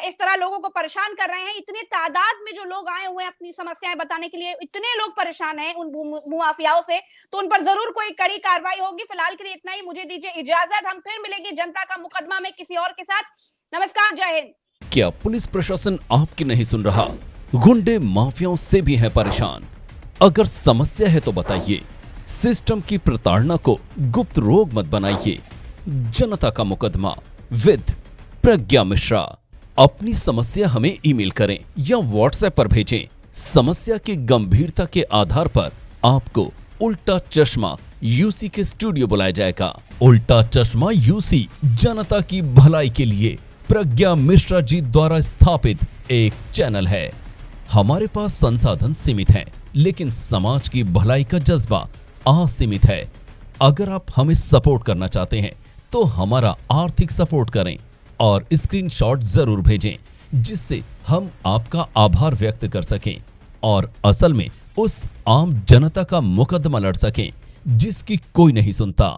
इस तरह लोगों को परेशान कर रहे हैं, इतने तादाद में जो लोग आए हुए हैं अपनी समस्याएं बताने के लिए, इतने लोग परेशान हैं उन भूमाफियाओं से, तो उन पर जरूर कोई कड़ी कार्रवाई होगी। फिलहाल के लिए इतना ही, मुझे दीजिए इजाजत। हम फिर मिलेंगे जनता का मुकदमा में किसी और के साथ। नमस्कार, जय हिंद। क्या पुलिस प्रशासन आपकी नहीं सुन रहा? गुंडे माफियाओं से भी है परेशान। अगर समस्या है तो बताइए, सिस्टम की प्रताड़ना को गुप्त रोग मत बनाइए। जनता का मुकदमा विद प्रज्ञा मिश्रा। अपनी समस्या हमें ईमेल करें या व्हाट्सएप पर भेजें। समस्या की गंभीरता के आधार पर आपको उल्टा चश्मा यूसी के स्टूडियो बुलाया जाएगा। उल्टा चश्मा यूसी जनता की भलाई के लिए प्रज्ञा मिश्रा जी द्वारा स्थापित एक चैनल है। हमारे पास संसाधन सीमित हैं, लेकिन समाज की भलाई का जज्बा असीमित है। अगर आप हमें सपोर्ट करना चाहते हैं तो हमारा आर्थिक सपोर्ट करें और स्क्रीनशॉट जरूर भेजें, जिससे हम आपका आभार व्यक्त कर सकें और असल में उस आम जनता का मुकदमा लड़ सकें जिसकी कोई नहीं सुनता।